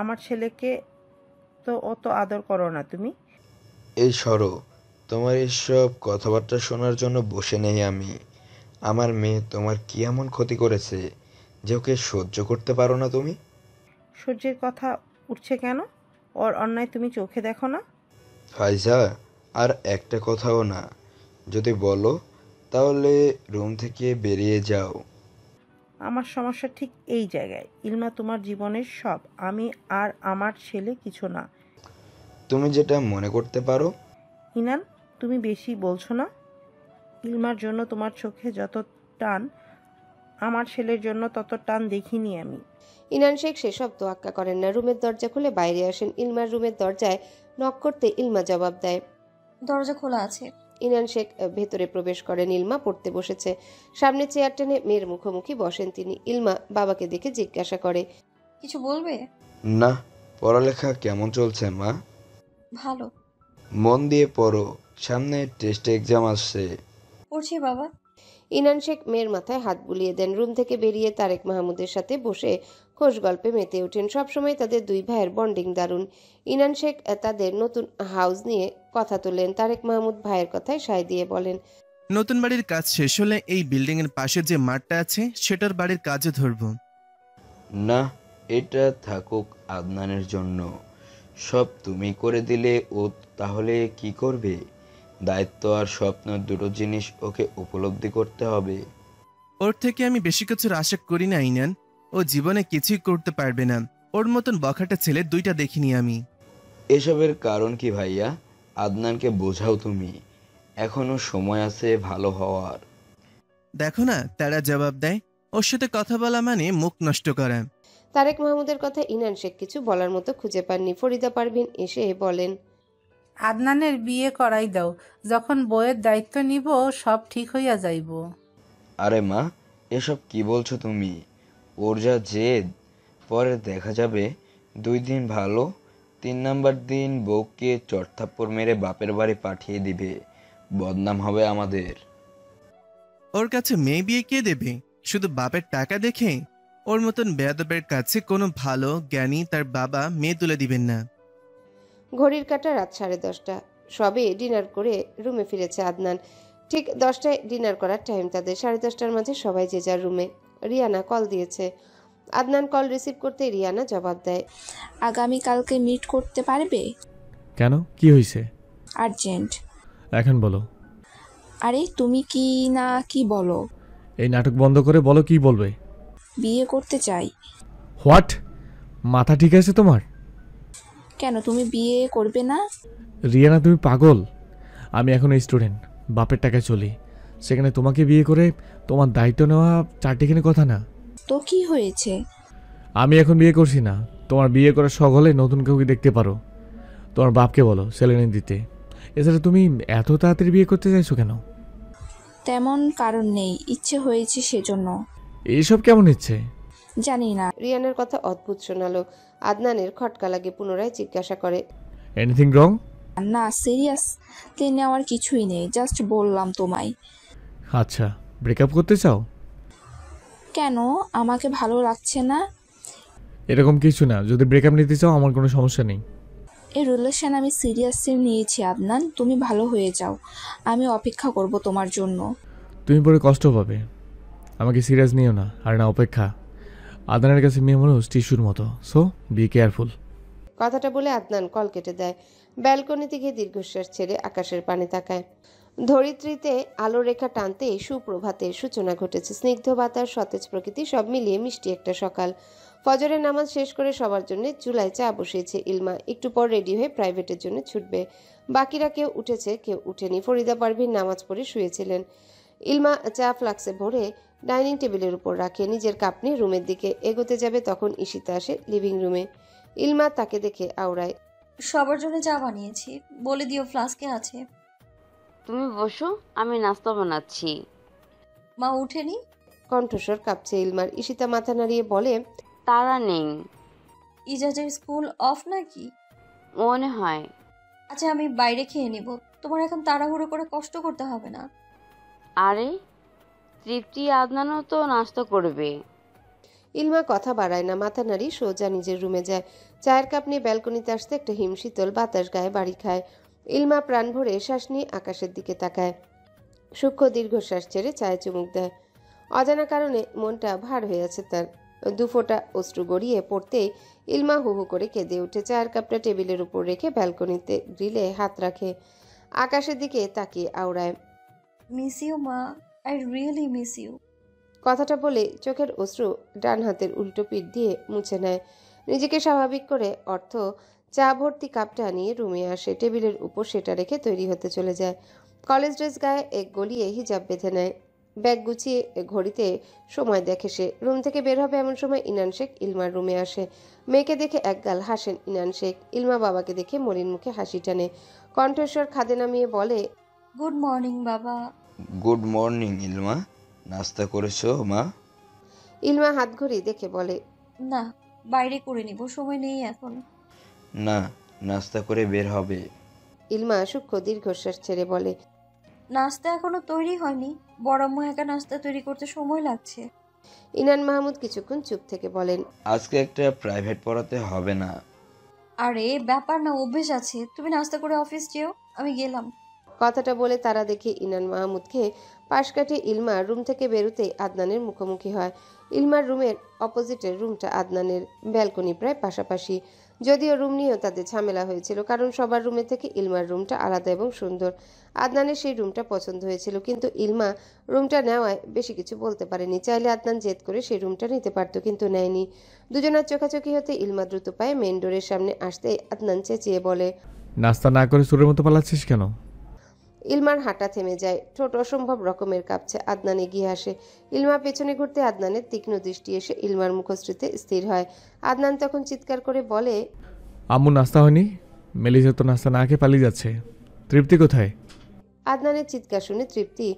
আমার ছেলেকে তো অত আদর করো না তুমি। এই সরো, তোমার এসব কথাবার্তা শোনার জন্য বসে নেই আমি। আমার মেয়ে তোমার কি এমন ক্ষতি করেছে যে ওকে সহ্য করতে পারো না তুমি? সূর্যের কথা উঠছে কেন? ওর অন্যায় তুমি চোখে দেখো না? ফাইজা, আর একটা কথাও না। যদি বলো তাহলে রুম থেকে বেরিয়ে যাও। আমার সমস্যা ঠিক এই জায়গায়। ইলমা তোমার জীবনের সব, আমি আর আমার ছেলে কিছু না। তুমি যেটা মনে করতে পারো। ইনান, তুমি বেশি বলছো না? ইলমার জন্য তোমার চোখে যত টান, আমার ছেলের জন্য তত টান দেখিনি আমি। ইনান শেখ সেসব তোয়াক্কা করেন না। রুমের দরজা খুলে বাইরে আসেন। ইলমার রুমের দরজায় নক করতে ইলমা জবাব দেয়, দরজা খোলা আছে। ইনান শেখ ভেতরে প্রবেশ করেন। ইলমা পড়তে বসেছে। সামনে চেয়ার টেনে মেয়ের মুখোমুখি বসেন তিনি। ইলমা বাবাকে দেখে জিজ্ঞাসা করে, কিছু বলবে? না। পড়ালেখা কেমন চলছে মা? ভালো। মন দিয়ে পড়ো, সামনে টেস্ট এক্সাম আসছে। পড়ছি বাবা। ইনান শেখ মেয়ের মাথায় হাত বুলিয়ে দেন। রুম থেকে বেরিয়ে তারেক মাহমুদের সাথে বসে খোশ গল্পে মেতে ওঠেন। সবসময় তাদের দুই ভাইয়ের বন্ডিং দারুণ। ইনান শেখ তাদের নতুন হাউস নিয়ে কথা তোলেন। তারেক মাহমুদ ভাইয়ের কথায় সায় দিয়ে বলেন, নতুন বাড়ির কাজ শেষ হলে এই বিল্ডিং এর পাশে যে মাঠটা আছে সেটার বাড়ির কাজে ধরবো। না, এটা থাকুক আদনানের জন্য। সব তুমি করে দিলে ও তাহলে কি করবে? দায়িত্ব আর স্বপ্ন দুটো জিনিস ওকে উপলব্ধি করতে হবে। ওর থেকে আমি বেশি কিছুর আশা করি না ইনান। ও জীবনে কিছুই করতে পারবে না। ওর মতন বখাটা ছেলে দুইটা দেখিনি আমি। এসবের কারণ কি ভাইয়া? আদনানকে বোঝাও তুমি, এখনো সময় আছে ভালো হওয়ার। দেখো না তারা জবাব দেয়, ওর সাথে কথা বলা মানে মুখ নষ্ট করা। তারেক মাহমুদের কথা ইনান শেখ কিছু বলার মতো খুঁজে পাননি। ফরিদা পারভিন এসে বলেন, আদনানের বিয়ে করাই দাও, যখন বইয়ের দায়িত্ব নিব সব ঠিক হইয়া যাইব। আরে মা, এসব কি বলছো তুমি? ওর যা জেদ, পরে দেখা যাবে 2 দিন ভালো, 3 নাম্বার দিন বউকে চড়থাপ্পড় মেরে বাপের বাড়ি পাঠিয়ে দিবে। বদনাম হবে আমাদের। ওর কাছে মেয়ে বিয়ে কে দেবে? শুধু বাপের টাকা দেখে? ওর মতন বেয়াদবের কাছে কোনো ভালো জ্ঞানী তার বাবা মেয়ে তুলে দিবেন না। ঘড়ির কাঁটা রাত 10:30। সবে ডিনার করে রুমে ফিরেছে আদনান। ঠিক 10টায় ডিনার করার টাইম তাদের। 10:30টার মাঝে সবাই যে যার রুমে। রিয়ানা কল দিয়েছে। আদনান কল রিসিভ করতে রিয়ানা জবাব দেয়, আগামীকালকে মিট করতে পারবে? কেন, কি হয়েছে? আর্জেন্ট। এখন বলো। আরে তুমি কি না কি বলো? এই নাটক বন্ধ করে বলো কি বলবে। বিয়ে করতে চাই। হোয়াট? মাথা ঠিক আছে তোমার? কেন, তুমি বিয়ে করবে না? রিয়ানা, তুমি পাগল? আমি এখন স্টুডেন্ট, বাপের টাকায় চলি। সেখানে তোমাকে বিয়ে করে তোমার দায়িত্ব নেওয়া চারটিখানি কথা না। তো কি হয়েছে? আমি এখন বিয়ে করছি না। তোমার বিয়ে করার শখ হলে নতুন কাউকে দেখতে পারো। তোমার বাপকে বলো স্যালারি দিতে। এছাড়া তুমি এত তাড়াতাড়ি বিয়ে করতে চাইছো কেন? তেমন কারণ নেই, ইচ্ছে হয়েছে সেজন্য। এইসব কেমন ইচ্ছে? জানি না। রিয়ানের কথা অদ্ভুত শোনালো। আদনানের খটকা লাগে, পুনরায় জিজ্ঞাসা করে, এনিথিং রং? না, সিরিয়াসলি নেওয়ার কিছুই নেই, জাস্ট বললাম তোমায়। আচ্ছা, ব্রেকআপ করতে চাও? কেন, আমাকে ভালো লাগছে না? এরকম কিছু না, যদি ব্রেকআপ নিতে চাও আমার কোনো সমস্যা নেই। এই রিলেশন আমি সিরিয়াসলি নিয়েছি আদনান, তুমি ভালো হয়ে যাও, আমি অপেক্ষা করব তোমার জন্য। তুমি পরে কষ্ট পাবে। আমাকে সিরিয়াস নিও না, আর না অপেক্ষা। আদনানের কাছে মেয়ে মানুষ টিস্যুর মতো, সো বি কেয়ারফুল। কথাটা বলে আদনান কল কেটে দেয়। ব্যালকনিতে গিয়ে দীর্ঘশ্বাস ছেড়ে আকাশের পানে তাকায়। ধরিত্রীতে আলো রেখা টানতে সুপ্রভাতের সূচনা ঘটেছে। স্নিগ্ধ বাতাস, সতেজ প্রকৃতি, সব মিলিয়ে মিষ্টি একটা সকাল। ফজরের নামাজ শেষ করে সবার জন্য চুলায় চা বসিয়েছে ইলমা। একটু পর রেডি হয়ে প্রাইভেটের জন্য ছুটবে। বাকিরা কেউ উঠেছে, কেউ উঠেনি। ফরিদা পারভিন নামাজ পড়ে শুয়েছিলেন। ইলমা চা ফ্লাক্সে ভরে ডাইনিং টেবিলের উপর রাখে, নিজের কাপ নিয়ে রুমের দিকে এগোতে যাবে, তখন ঈশিতা আসে লিভিং রুমে। ইলমা তাকে দেখে আওড়ায়, সবার জন্য চা বানিয়েছি, বলে দিও ফ্লাস্কে আছে। তুমি বসো, আমি নাস্তা বানাচ্ছি। মা উঠেনি? কণ্ঠস্বর কাঁপছে ইলমার। ঈশিতা মাথা নাড়িয়ে বলে, তারা নেই। ইজাজের স্কুল অফ নাকি? মনে হয়। আচ্ছা, আমি বাইরে খেয়ে নিব, তোমার এখন তাড়াহুড়ো করে কষ্ট করতে হবে না। আরে, তৃপ্তি আদনানও তো নাস্তা করবে। ইলমা কথা বাড়ায় না, মাথা নাড়ি সোজা নিজের রুমে যায়। চায়ের কাপ নিয়ে ব্যালকনিতে আসতে একটা হিমশীতল বাতাস গায়ে বাড়ি খায়। ইলমা প্রাণ ভরে শ্বাস নিয়ে আকাশের দিকে তাকায়। সূক্ষ্ম দীর্ঘশ্বাস ছেড়ে চায়ে চুমুক দেয়। অজানা কারণে মনটা ভার হয়ে আছে তার। দুফোঁটা অশ্রু গড়িয়ে পড়তেই ইলমা হু হু করে কেঁদে উঠে চায়ের কাপটা টেবিলের উপর রেখে ব্যালকনিতে গ্রিলে হাত রাখে। আকাশের দিকে তাকিয়ে আওড়ায়, মিস ইউ মা, আই রিয়েলি মিস ইউ। কথাটা বলে চোখের অশ্রু ডান হাতের উল্টো পিঠ দিয়ে মুছে নেয়। নিজেকে স্বাভাবিক করে অর্থ চা ভর্তি কাপটা নিয়ে রুমে আসে। টেবিলের উপর সেটা রেখে তৈরি হতে চলে যায়। কলেজ ড্রেস গায়ে এক গলিয়ে হিজাব বেঁধে নেয়। ব্যাগ গুছিয়ে ঘড়িতে সময় দেখে সে। রুম থেকে বের হবে এমন সময় ইনান শেখ ইলমার রুমে আসে। মেয়েকে দেখে একগাল হাসেন ইনান শেখ। ইলমা বাবাকে দেখে মলিন মুখে হাসি টানে। কণ্ঠস্বর খাদে নামিয়ে বলে, গুড মর্নিং বাবা। গুড মর্নিং ইলমা, নাস্তা করেছো মা? ইলমা হাত ঘড়ি দেখে বলে, না, বাইরে করে নিব, সময় নেই এখন। না, নাস্তা করে বের হবে। ইলমা সূক্ষ্ম দীর্ঘশ্বাস ছেড়ে বলে, নাস্তা এখনো তৈরি হয়নি, বড় আম্মু একা নাস্তা তৈরি করতে সময় লাগছে। ইনান মাহমুদ কিছুক্ষণ চুপ থেকে বলেন, আজকে একটা প্রাইভেট পড়াতে হবে না। আরে ব্যাপার না, অভ্যেস আছে, তুমি নাস্তা করে অফিস যেও, আমি গেলাম। কথাটা বলে তারা দেখে ইনান মাহমুদকে পাশ কাটিয়ে ইলমা রুম থেকে বেরোতেই আদনানের মুখোমুখি হয়। ইলমার রুমের অপোজিটের রুমটা আদনানের, ব্যালকনি প্রায় পাশাপাশি। যদিও রুম নিয়েও তাদের ঝামেলা হয়েছিল, কারণ সবার রুমে থেকে ইলমার রুমটা আলাদা এবং সুন্দর। আদনানের সেই রুমটা পছন্দ হয়েছিল, কিন্তু ইলমা রুমটা নেওয়ায় বেশি কিছু বলতে পারেনি। চাইলে আদনান জেদ করে সেই রুমটা নিতে পারত, কিন্তু নেয়নি। দুজনের চোখাচোখি হতে ইলমা দ্রুত পায়ে মেন ডোরের সামনে আসতেই আদনান চেঁচিয়ে বলে, নাস্তা না করে চোরের মতো পালাচ্ছিস কেন? ইলমার হাঁটা থেমে যায়, ঠোঁট অসম্ভব রকমের কাঁপছে। আদনান এগিয়ে আসে। ইলমা পেছনে ঘুরতে আদনানের তীক্ষ্ণ দৃষ্টি এসে ইলমার মুখশ্রীতে স্থির হয়। আদনান তখন চিৎকার করে বলে, আম্মু নাস্তা হয়নি? মেলিসা তো নাস্তা না খেয়ে পালিয়ে যাচ্ছে। তৃপ্তি কোথায়? আদনানের চিৎকার শুনে তৃপ্তি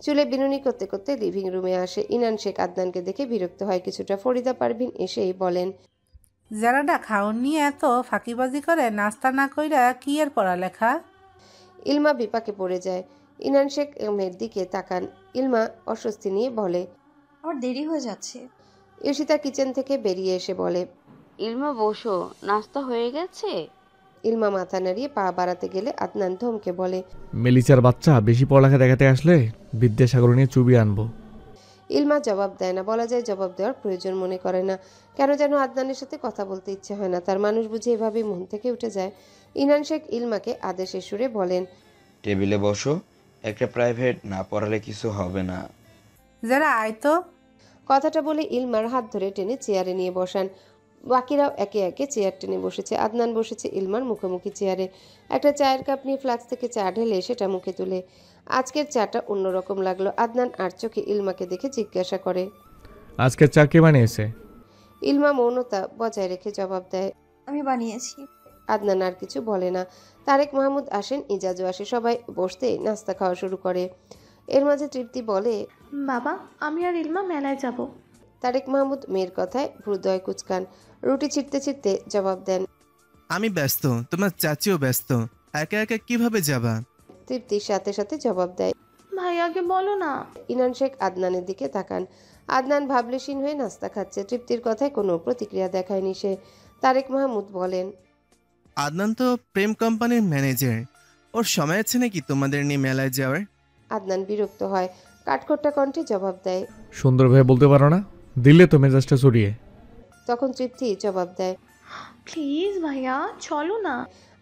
চুলে বিনুনি করতে করতে লিভিং রুমে আসে। ইনান শেখ আদনানকে দেখে বিরক্ত হয় কিছুটা। ফরিদা পারভিন এসেই বলেন, যারাটা খাওন নিয়ে এত ফাঁকিবাজি করে, নাস্তা না কইরা কি এর পড়ালেখা? ইলমা বিপাকে পড়ে যায়। ইনান শেখ মেয়ের দিকে তাকান। ইলমা অস্বস্তি নিয়ে বলে, আমার দেরি হয়ে যাচ্ছে। ঈশিতা কিচেন থেকে বেরিয়ে এসে বলে, ইলমা বসো, নাস্তা হয়ে গেছে। ইলমা মাথা নাড়িয়ে পা বাড়াতে গেলে আদনান ধমকে বলে, মেলিসার বাচ্চা বেশি পড়ালেখা দেখাতে আসলে বিদ্যাসাগর নিয়ে চুবি আনবো। ইলমা জবাব দেয় না, বলা যায় জবাব দেওয়ার প্রয়োজন মনে করে না। কেন যেন আদনানের সাথে কথা বলতে ইচ্ছে হয় না তার। মানুষ বুঝে এভাবেই মন থেকে উঠে যায়। ইনান শেখ ইলমাকে আদেশের সুরে বলেন, টেবিলে বসো, একটা প্রাইভেট না পড়ালে কিছু হবে না। যারা আয় তো। কথাটা বলে ইলমার হাত ধরে টেনে চেয়ারে নিয়ে বসান। বাকিরাও একে একে চেয়ার টেনে বসেছে। আদনান বসেছে ইলমার মুখোমুখি চেয়ারে। একটা চায়ের কাপ নিয়ে ফ্লাক্স থেকে চা ঢেলে সেটা মুখে তুলে। আজকের চাটা অন্যরকম লাগলো। আদনান আর চোখে ইলমাকে দেখে জিজ্ঞাসা করে, আজকের চা কে বানিয়েছে? ইলমা মৌনতা বজায় রেখে জবাব দেয়, আমি বানিয়েছি। আদনান আর কিছু বলে না। তারেক মাহমুদ আসেন, ইজাজও আসে, সবাই বসতে নাস্তা খাওয়া শুরু করে। এর মাঝে তৃপ্তি বলে, বাবা আমি আর ইলমা মেলায় যাব। তারেক মাহমুদ মেয়ের কথায় হৃদয় কুচকান, রুটি ছিটতে ছিটতে জবাব দেন, আমি ব্যস্ত, তোমার চাচিও ব্যস্ত, একা একা কিভাবে যাবা? তৃপ্তির সাথে সাথে জবাব দেয়, ভাইয়াকে বলো না। ইনান শেখ আদনানের দিকে তাকান। আদনান ভাবলেশীন হয়ে নাস্তা খাচ্ছে। তৃপ্তির কথায় কোনো প্রতিক্রিয়া দেখায়নি সে। তারেক মাহমুদ বলেন, আদনান তো প্রেম কোম্পানির ম্যানেজার, ওর সময় আছে নাকি তোমাদের নিয়ে মেলায় যাওয়ার? আদনান বিরক্ত হয়, কাঠখোট্টা কণ্ঠে জবাব দেয়, সুন্দরভাবে বলতে পারো না? দিলে তো মেজাজটা চড়িয়ে। তখন তৃপ্তি জবাব দেয়, প্লিজ ভাইয়া চলো না।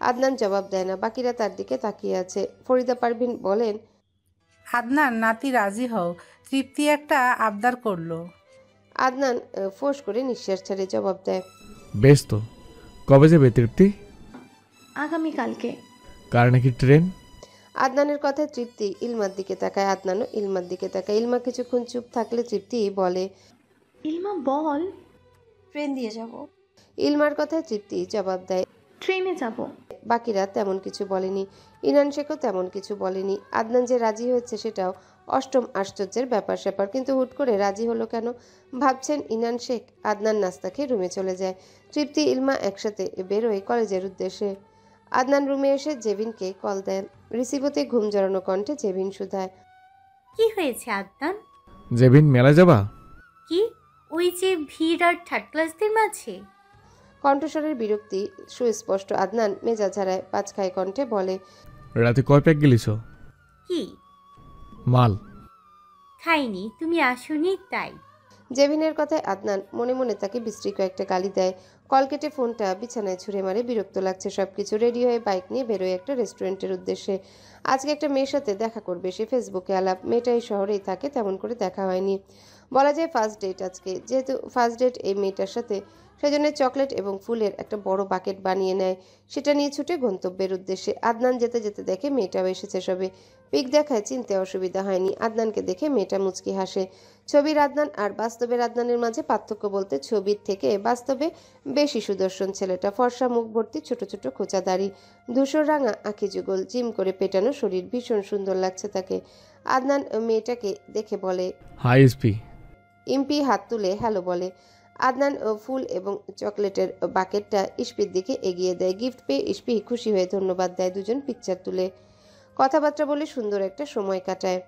আদনান জবাব দেয় না, বাকিরা তার দিকে তাকিয়ে আছে। ফরিদা পারভিন বলেন, আদনান নাতি রাজি হও, তৃপ্তি একটা আবদার করলো। আদনান ফোঁস করে নিঃশ্বাস ছেড়ে জবাব দেয়, বেশ তো, কবে যাবে তৃপ্তি? আগামীকালকে। কার নাকি ট্রেন? আদনানের কথায় তৃপ্তি ইলমার দিকে তাকায়, আদনানও ইলমার দিকে তাকায়। ইলমা কিছুক্ষণ চুপ থাকলে তৃপ্তি বলে, ইলমা বল। ট্রেন দিয়ে যাব। ইলমার কথায় তৃপ্তি জবাব দেয়, ট্রেনে যাব। বাকিরা তেমন কিছু বলেনি, ইনান শেখও তেমন কিছু বলেনি। আদনান যে রাজি হয়েছে সেটাও অষ্টম আশ্চর্যের ব্যাপার স্যাপার, কিন্তু হুট করে রাজি হলো কেন ভাবছেন ইনান শেখ। আদনান নাস্তা খেয়ে রুমে চলে যায়। তৃপ্তি ইলমা একসাথে বেরোয় কলেজের উদ্দেশ্যে। আদনান রুমে এসে জেবিনকে কল দেন। রিসিভতে ঘুম জড়ানো কণ্ঠে জেবিন শুধায়, কি হয়েছে আদনান? জেবিন মেলা যাবা? কি ওই যে ভিড় আর থার্ড ক্লাসদের মাঝে? কণ্ঠস্বরের বিরক্তি সুস্পষ্ট। আদনান মেজাজ হারায়, পাঁচখায় কণ্ঠে বলে, রাতে কয় প্যাক গেলিছ? কি মাল খাইনি, তুমি আসোনি তাই। জেবিনের কথায় আদনান মনে মনে তাকে বিশ্রী কয়েকটা গালি দেয়। কল কেটে ফোনটা বিছানায় ছুঁড়ে মারে। বিরক্ত লাগছে সবকিছু। রেডি হয়ে বাইক নিয়ে বেরোয় একটা রেস্টুরেন্টের উদ্দেশ্যে। আজকে একটা মেয়ের সাথে দেখা করবে সে। ফেসবুকে আলাপ, মেয়েটা এই শহরেই থাকে, তেমন করে দেখা হয়নি। বলা যায় ফার্স্ট ডেট আজকে। যেহেতু ফার্স্ট ডেট এই মেয়েটার সাথে, সেজন্য চকলেট এবং ফুলের একটা বড় বাকেট বানিয়ে নেয়। সেটা নিয়ে ছুটে গন্তব্যের উদ্দেশ্যে। আদনান যেতে যেতে দেখে মেয়েটাও এসেছে সবে। পিক দেখায়, চিনতে অসুবিধা হয়নি। আদনানকে দেখে মেয়েটা মুচকি হাসে। ছবির আদনান আর বাস্তবের আদনানের মাঝে পার্থক্য বলতে ছবির থেকে বাস্তবে বেশি সুদর্শন ছেলেটা। ফর্সা, মুখ ভর্তি ছোট ছোট খোঁচা দাড়ি, ধূসর রাঙা আঁখি যুগল, জিম করে পেটানো শরীর, ভীষণ সুন্দর লাগছে তাকে। আদনান মেয়েটাকে দেখে বলে, হাই এসপি। ইম্পি হাত তুলে হ্যালো বলে। আদনান ফুল এবং চকলেটের বাকেটটা ইস্পির দিকে এগিয়ে দেয়। গিফট পেয়ে ইস্পি খুশি হয়ে ধন্যবাদ দেয়। দুজন পিকচার তুলে কথাবার্তা বলে সুন্দর একটা সময় কাটায়।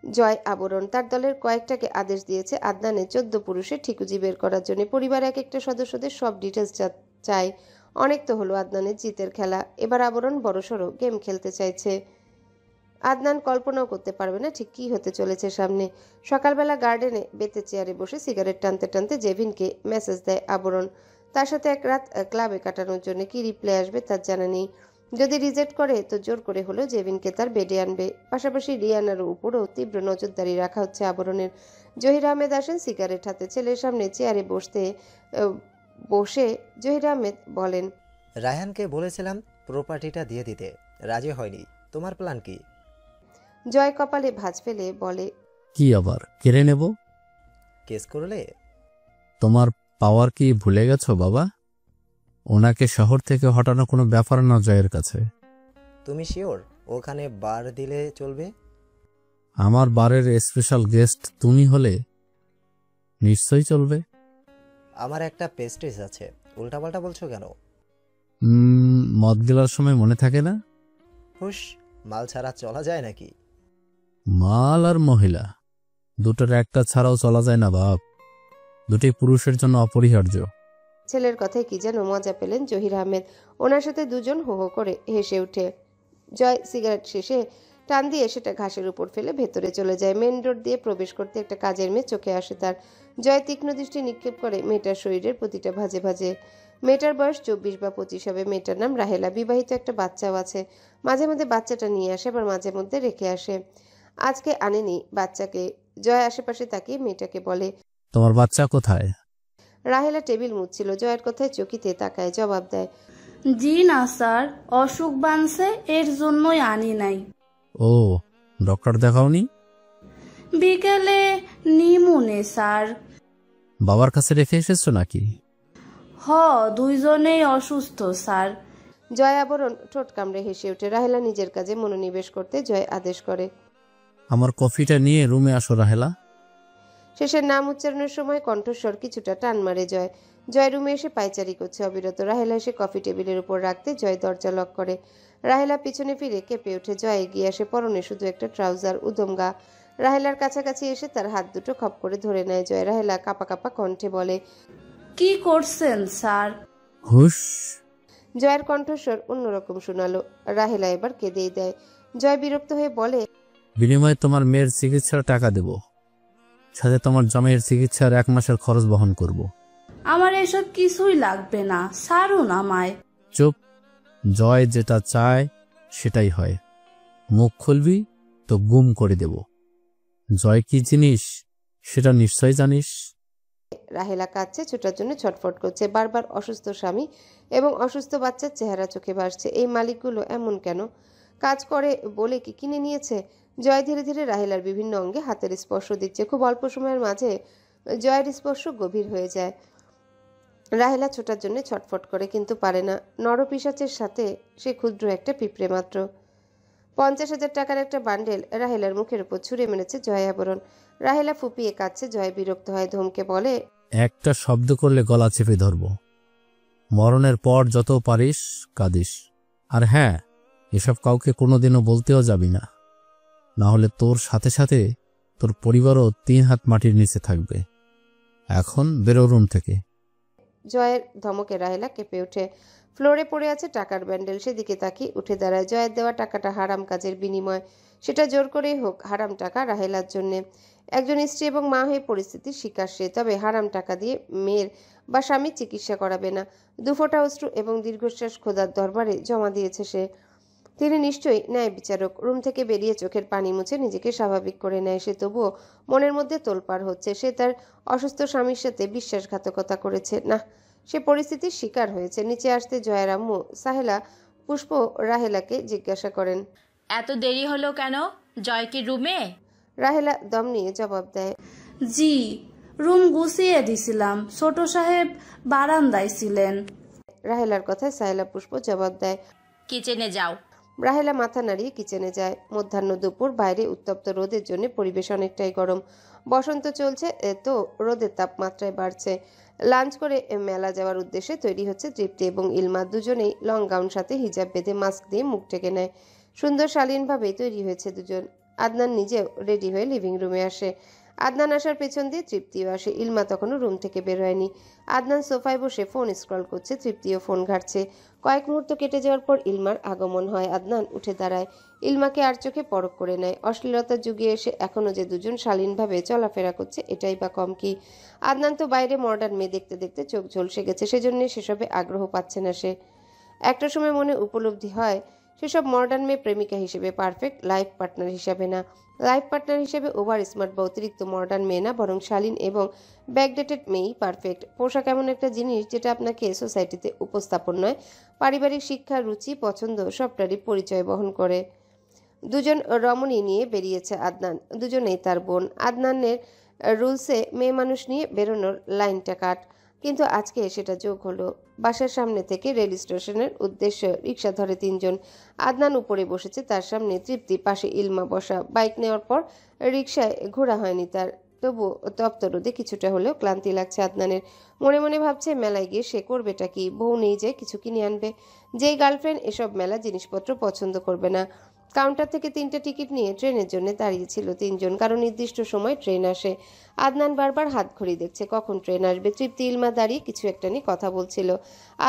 জয় আবরণ তার দলের কয়েকটাকে আদেশ দিয়েছে আদনানের 14 পুরুষের ঠিকুজি বের করার জন্য। পরিবার এক একটা সদস্যদের সব ডিটেলস চায়। অনেক তো হলো আদনানের জিতের খেলা, এবার আবরণ বড়সড় গেম খেলতে চাইছে। আদনান কল্পনাও করতে পারবে না ঠিক কী হতে চলেছে সামনে। সকালবেলা গার্ডেনে বেতে চেয়ারে বসে সিগারেট টানতে টানতে জেভিনকে মেসেজ দেয় আবরণ। তার সাথে এক রাত ক্লাবে কাটানোর জন্য। কি রিপ্লাই আসবে তার জানা নেই। যদি রিজেক্ট করে তো জোর করে হলেও জেভিনকে তার বেডে আনবে। পাশাপাশি রিয়ানার উপরও তীব্র নজরদারি রাখা হচ্ছে আবরণের। জহির আহমেদ আসেন সিগারেট হাতে। ছেলের সামনে চেয়ারে বসে জহির আহমেদ বলেন, রায়হানকে বলেছিলাম প্রপার্টিটা দিয়ে দিতে, রাজি হয়নি। তোমার প্ল্যান কি? জয় কপালে ভাঁজ ফেলে বলে, কি আবার কেড়ে নেব? কেস করলে? তোমার পাওয়ার কি ভুলে গেছো বাবা? ওনাকে শহর থেকে হটানো কোনো ব্যাপার না জয়ের কাছে। তুমি শিওর ওখানে বার দিলে চলবে? আমার বারের স্পেশাল গেস্ট তুমি হলে নিশ্চয়ই চলবে। আমার একটা পেস্ট্রিজ আছে, উল্টাপাল্টা বলছো কেন? মদ গেলার সময় মনে থাকে না? হুশ, মাল ছাড়া চলা যায় নাকি? মাল আর মহিলা দুটোর একটা ছাড়াও চলা যায় না বাপ। দুটি পুরুষের জন্য অপরিহার্য। ছেলের কথায় কি যেন মজা পেলেন জহির আহমেদ। ওনার সাথে দুজন হো হো করে হেসে ওঠে। জয় সিগারেট শেষে টান দিয়ে সেটা ঘাসের উপর ফেলে ভেতরে চলে যায়। মেন রোড দিয়ে প্রবেশ করতে একটা কাজের মেয়ে চোখে আসে তার। জয় তীক্ষ্ণ দৃষ্টি নিক্ষেপ করে মেয়েটার শরীরের প্রতিটা ভাঁজে ভাঁজে। মেয়েটার বয়স 24 বা 25 হবে। মেয়েটার নাম রাহেলা। বিবাহিত একটা বাচ্চাও আছে। মাঝে মধ্যে বাচ্চাটা নিয়ে আসে, আবার মাঝে মধ্যে রেখে আসে। আজকে আনেনি বাচ্চাকে। জয় আশেপাশে তাকিয়ে মেয়েটাকে বলে, তোমার বাচ্চা কোথায়? রাহেলা টেবিল মুছছিল। জয়ের কথায় চকিতে তাকায়, জবাব দেয়, জি না স্যার, অসুখ বানছে, এর জন্যই আনি নাই। ও, ডক্টর দেখাওনি? বিকেলে নিমুনে স্যার। বাবার কাছে রেখে এসেছো নাকি? দুইজনেই অসুস্থ স্যার। জয় আবরণ ঠোঁট কামড়ে হেসে ওঠে। রাহেলা নিজের কাজে মনোনিবেশ করতে জয় আদেশ করে। আমার কফিটা নিয়ে রুমে আসো রাহেলা। শেষের নাম উচ্চারণের সময় কণ্ঠস্বর কিছুটা টান মারে জয়। জয় রুমে এসে পায়চারি করছে অবিরত। রাহেলা এসে কফি টেবিলের উপর রাখতে জয় দরজা লক করে। রাহেলা পিছনে ফিরে কেঁপে ওঠে। জয় এগিয়ে আসে, পরনে শুধু একটা ট্রাউজার, উদম গা। রাহেলার কাছাকাছি এসে তার হাত দুটো খপ করে ধরে নেয় জয়। রাহেলা কাঁপা কাঁপা কণ্ঠে বলে, কি করছেন স্যার? হুশ। জয়ের কণ্ঠস্বর অন্যরকম শোনালো। রাহেলা এবার কেঁদেই দেয়। জয় বিরক্ত হয়ে বলে, বিনিময়ে তোমার মেয়ের চিকিৎসার টাকা দেব, সাথে তোমার জামাইয়ের চিকিৎসার 1 মাসের খরচ বহন করব। আমার এসব কিছুই লাগবে না, ছাড়ুন আমায়। চুপ। জয় যেটা চায় সেটাই হয়। মুখ খুলবি তো গুম করে দেব। জয় কি জিনিস সেটা নিশ্চয় জানিস। রাহেলা কাঁদছে, ছোটার জন্য ছটফট করছে। বারবার অসুস্থ স্বামী এবং অসুস্থ বাচ্চার চেহারা চোখে ভাসছে। এই মালিকগুলো এমন কেন? কাজ করে বলে কি কিনে নিয়েছে? জয় ধীরে ধীরে রাহেলার বিভিন্ন অঙ্গে হাতের স্পর্শ দিচ্ছে। খুব অল্প সময়ের মাঝে জয়ের স্পর্শ গভীর হয়ে যায়। রাহেলা ছোটার জন্য ছটফট করে, কিন্তু পারে না। নরপিশাচের সাথে সে ক্ষুদ্র একটা পিঁপড়ে মাত্র। 50,000 টাকার একটা বান্ডেল রাহেলার মুখের উপর ছুঁড়ে মেরেছে জয় আবরণ। রাহেলা ফুপিয়ে কাঁদছে। জয় বিরক্ত হয়, ধমকে বলে, একটা শব্দ করলে গলা চেপে ধরব। মরণের পর যত পারিস কাঁদিস। আর হ্যাঁ, এসব কাউকে কোনোদিনও বলতেও যাবি না, না হলে তোর সাথে সাথে তোর পরিবারও 3 হাত মাটির নিচে থাকবে। এখন বেরো রুম থেকে। জয়ের ধমকে রাহেলা কেঁপে ওঠে। ফ্লোরে পড়ে আছে টাকার ব্যান্ডেল। সেদিকে তাকিয়ে উঠে দাঁড়ায়। জয়ের দেওয়া টাকাটা হারাম কাজের বিনিময়, সেটা জোর করেই হোক। হারাম টাকা রাহেলার জন্যে। একজন স্ত্রী এবং মা হয়ে পরিস্থিতির শিকার সে। তবে হারাম টাকা দিয়ে মেয়ের বা স্বামীর চিকিৎসা করাবে না। 2 ফোঁটা অশ্রু এবং দীর্ঘশ্বাস খোদার দরবারে জমা দিয়েছে সে। তিনি নিশ্চয়ই ন্যায় বিচারক। রুম থেকে বেরিয়ে চোখের পানি মুছে নিজেকে স্বাভাবিক করে নেয় সে। তবুও মনের মধ্যে তোলপাড় হচ্ছে। সে তার অসুস্থ স্বামীর সাথে বিশ্বাসঘাতকতা করেছে। না, সে পরিস্থিতির শিকার হয়েছে। নিচে আসতে জয়ের আম্মু সাহেলা পুষ্প রাহেলাকে জিজ্ঞাসা করেন, এত দেরি হলো কেন? জয় কি রুমে? রাহেলা দম নিয়ে জবাব দেয়, জি, রুম গুছিয়ে দিছিলাম, ছোট সাহেব বারান্দায় ছিলেন। রাহেলার কথায় সাহেলা পুষ্প জবাব দেয়, কিচেনে যাও। রাহেলা মাথা নাড়িয়ে কিচেনে যায়। মধ্যাহ্ন দুপুর। বাইরে উত্তপ্ত রোদের জন্য পরিবেশ অনেকটাই গরম। বসন্ত চলছে, তো রোদের তাপমাত্রায় বাড়ছে। লাঞ্চ করে মেলা যাওয়ার উদ্দেশ্যে তৈরি হচ্ছে তৃপ্তি এবং ইলমা। দুজনেই লং গাউন সাথে হিজাব বেঁধে মাস্ক দিয়ে মুখ ঢেকে নেয়। সুন্দর শালীনভাবেই তৈরি হয়েছে দুজন। আদনান নিজেও রেডি হয়ে লিভিং রুমে আসে। আদনান আসার পেছন দিয়ে তৃপ্তিও আসে। ইলমা তখনও রুম থেকে বের হয়নি। আদনান সোফায় বসে ফোন স্ক্রল করছে, তৃপ্তিও ফোন ঘাঁটছে। কয়েক মুহূর্ত কেটে যাওয়ার পর ইলমার আগমন হয়। আদনান উঠে দাঁড়ায়, ইলমাকে আর চোখে পরখ করে নেয়। অশ্লীলতার যুগে এসে এখনও যে দুজন শালীনভাবে চলাফেরা করছে, এটাই বা কম কি? আদনান তো বাইরে মডার্ন মেয়ে দেখতে দেখতে চোখ ঝলসে গেছে, সেজন্য সেসবে আগ্রহ পাচ্ছে না সে। একটা সময় মনে উপলব্ধি হয় সেসব মডার্ন মেয়ে প্রেমিকা হিসেবে পারফেক্ট, লাইফ পার্টনার হিসাবে না। লাইফ পার্টনার হিসেবে ওভার স্মার্ট বা অতিরিক্ত মডার্ন মেয়ে না, বরং শালীন এবং ব্যাকডেটেড মেয়েই পারফেক্ট। পোশাক এমন একটা জিনিস যেটা আপনাকে সোসাইটিতে উপস্থাপন নয়, পারিবারিক শিক্ষা, রুচি, পছন্দ সবটারই পরিচয় বহন করে। দুজন রমণী নিয়ে বেরিয়েছে আদনান, দুজনেই তার বোন। আদনানের রুলসে মেয়ে মানুষ নিয়ে বেরোনোর লাইনটা কাট, কিন্তু আজকে সেটা যোগ হলো। বাসার সামনে থেকে রেল স্টেশনের উদ্দেশ্যে রিক্সা ধরে 3 জন। আদনান উপরে বসেছে, তার সামনে তৃপ্তি, পাশে ইলমা বসা। বাইক নেওয়ার পর রিক্সায় ঘোরা হয়নি তার। তবু তপ্ত রোদে কিছুটা হলেও ক্লান্তি লাগছে আদনানের। মনে মনে ভাবছে মেলায় গিয়ে সে করবেটা কি? বউ নেই যে কিছু কিনে আনবে? যেই গার্লফ্রেন্ড এসব মেলা জিনিসপত্র পছন্দ করবে না। কাউন্টার থেকে 3টে টিকিট নিয়ে ট্রেনের জন্য দাঁড়িয়েছিল 3 জন, কারণ নির্দিষ্ট সময় ট্রেন আসে। আদনান বারবার হাত ঘড়ি দেখছে কখন ট্রেন আসবে। তৃপ্তি ইলমা দাঁড়িয়ে কিছু একটা নিয়ে কথা বলছিল।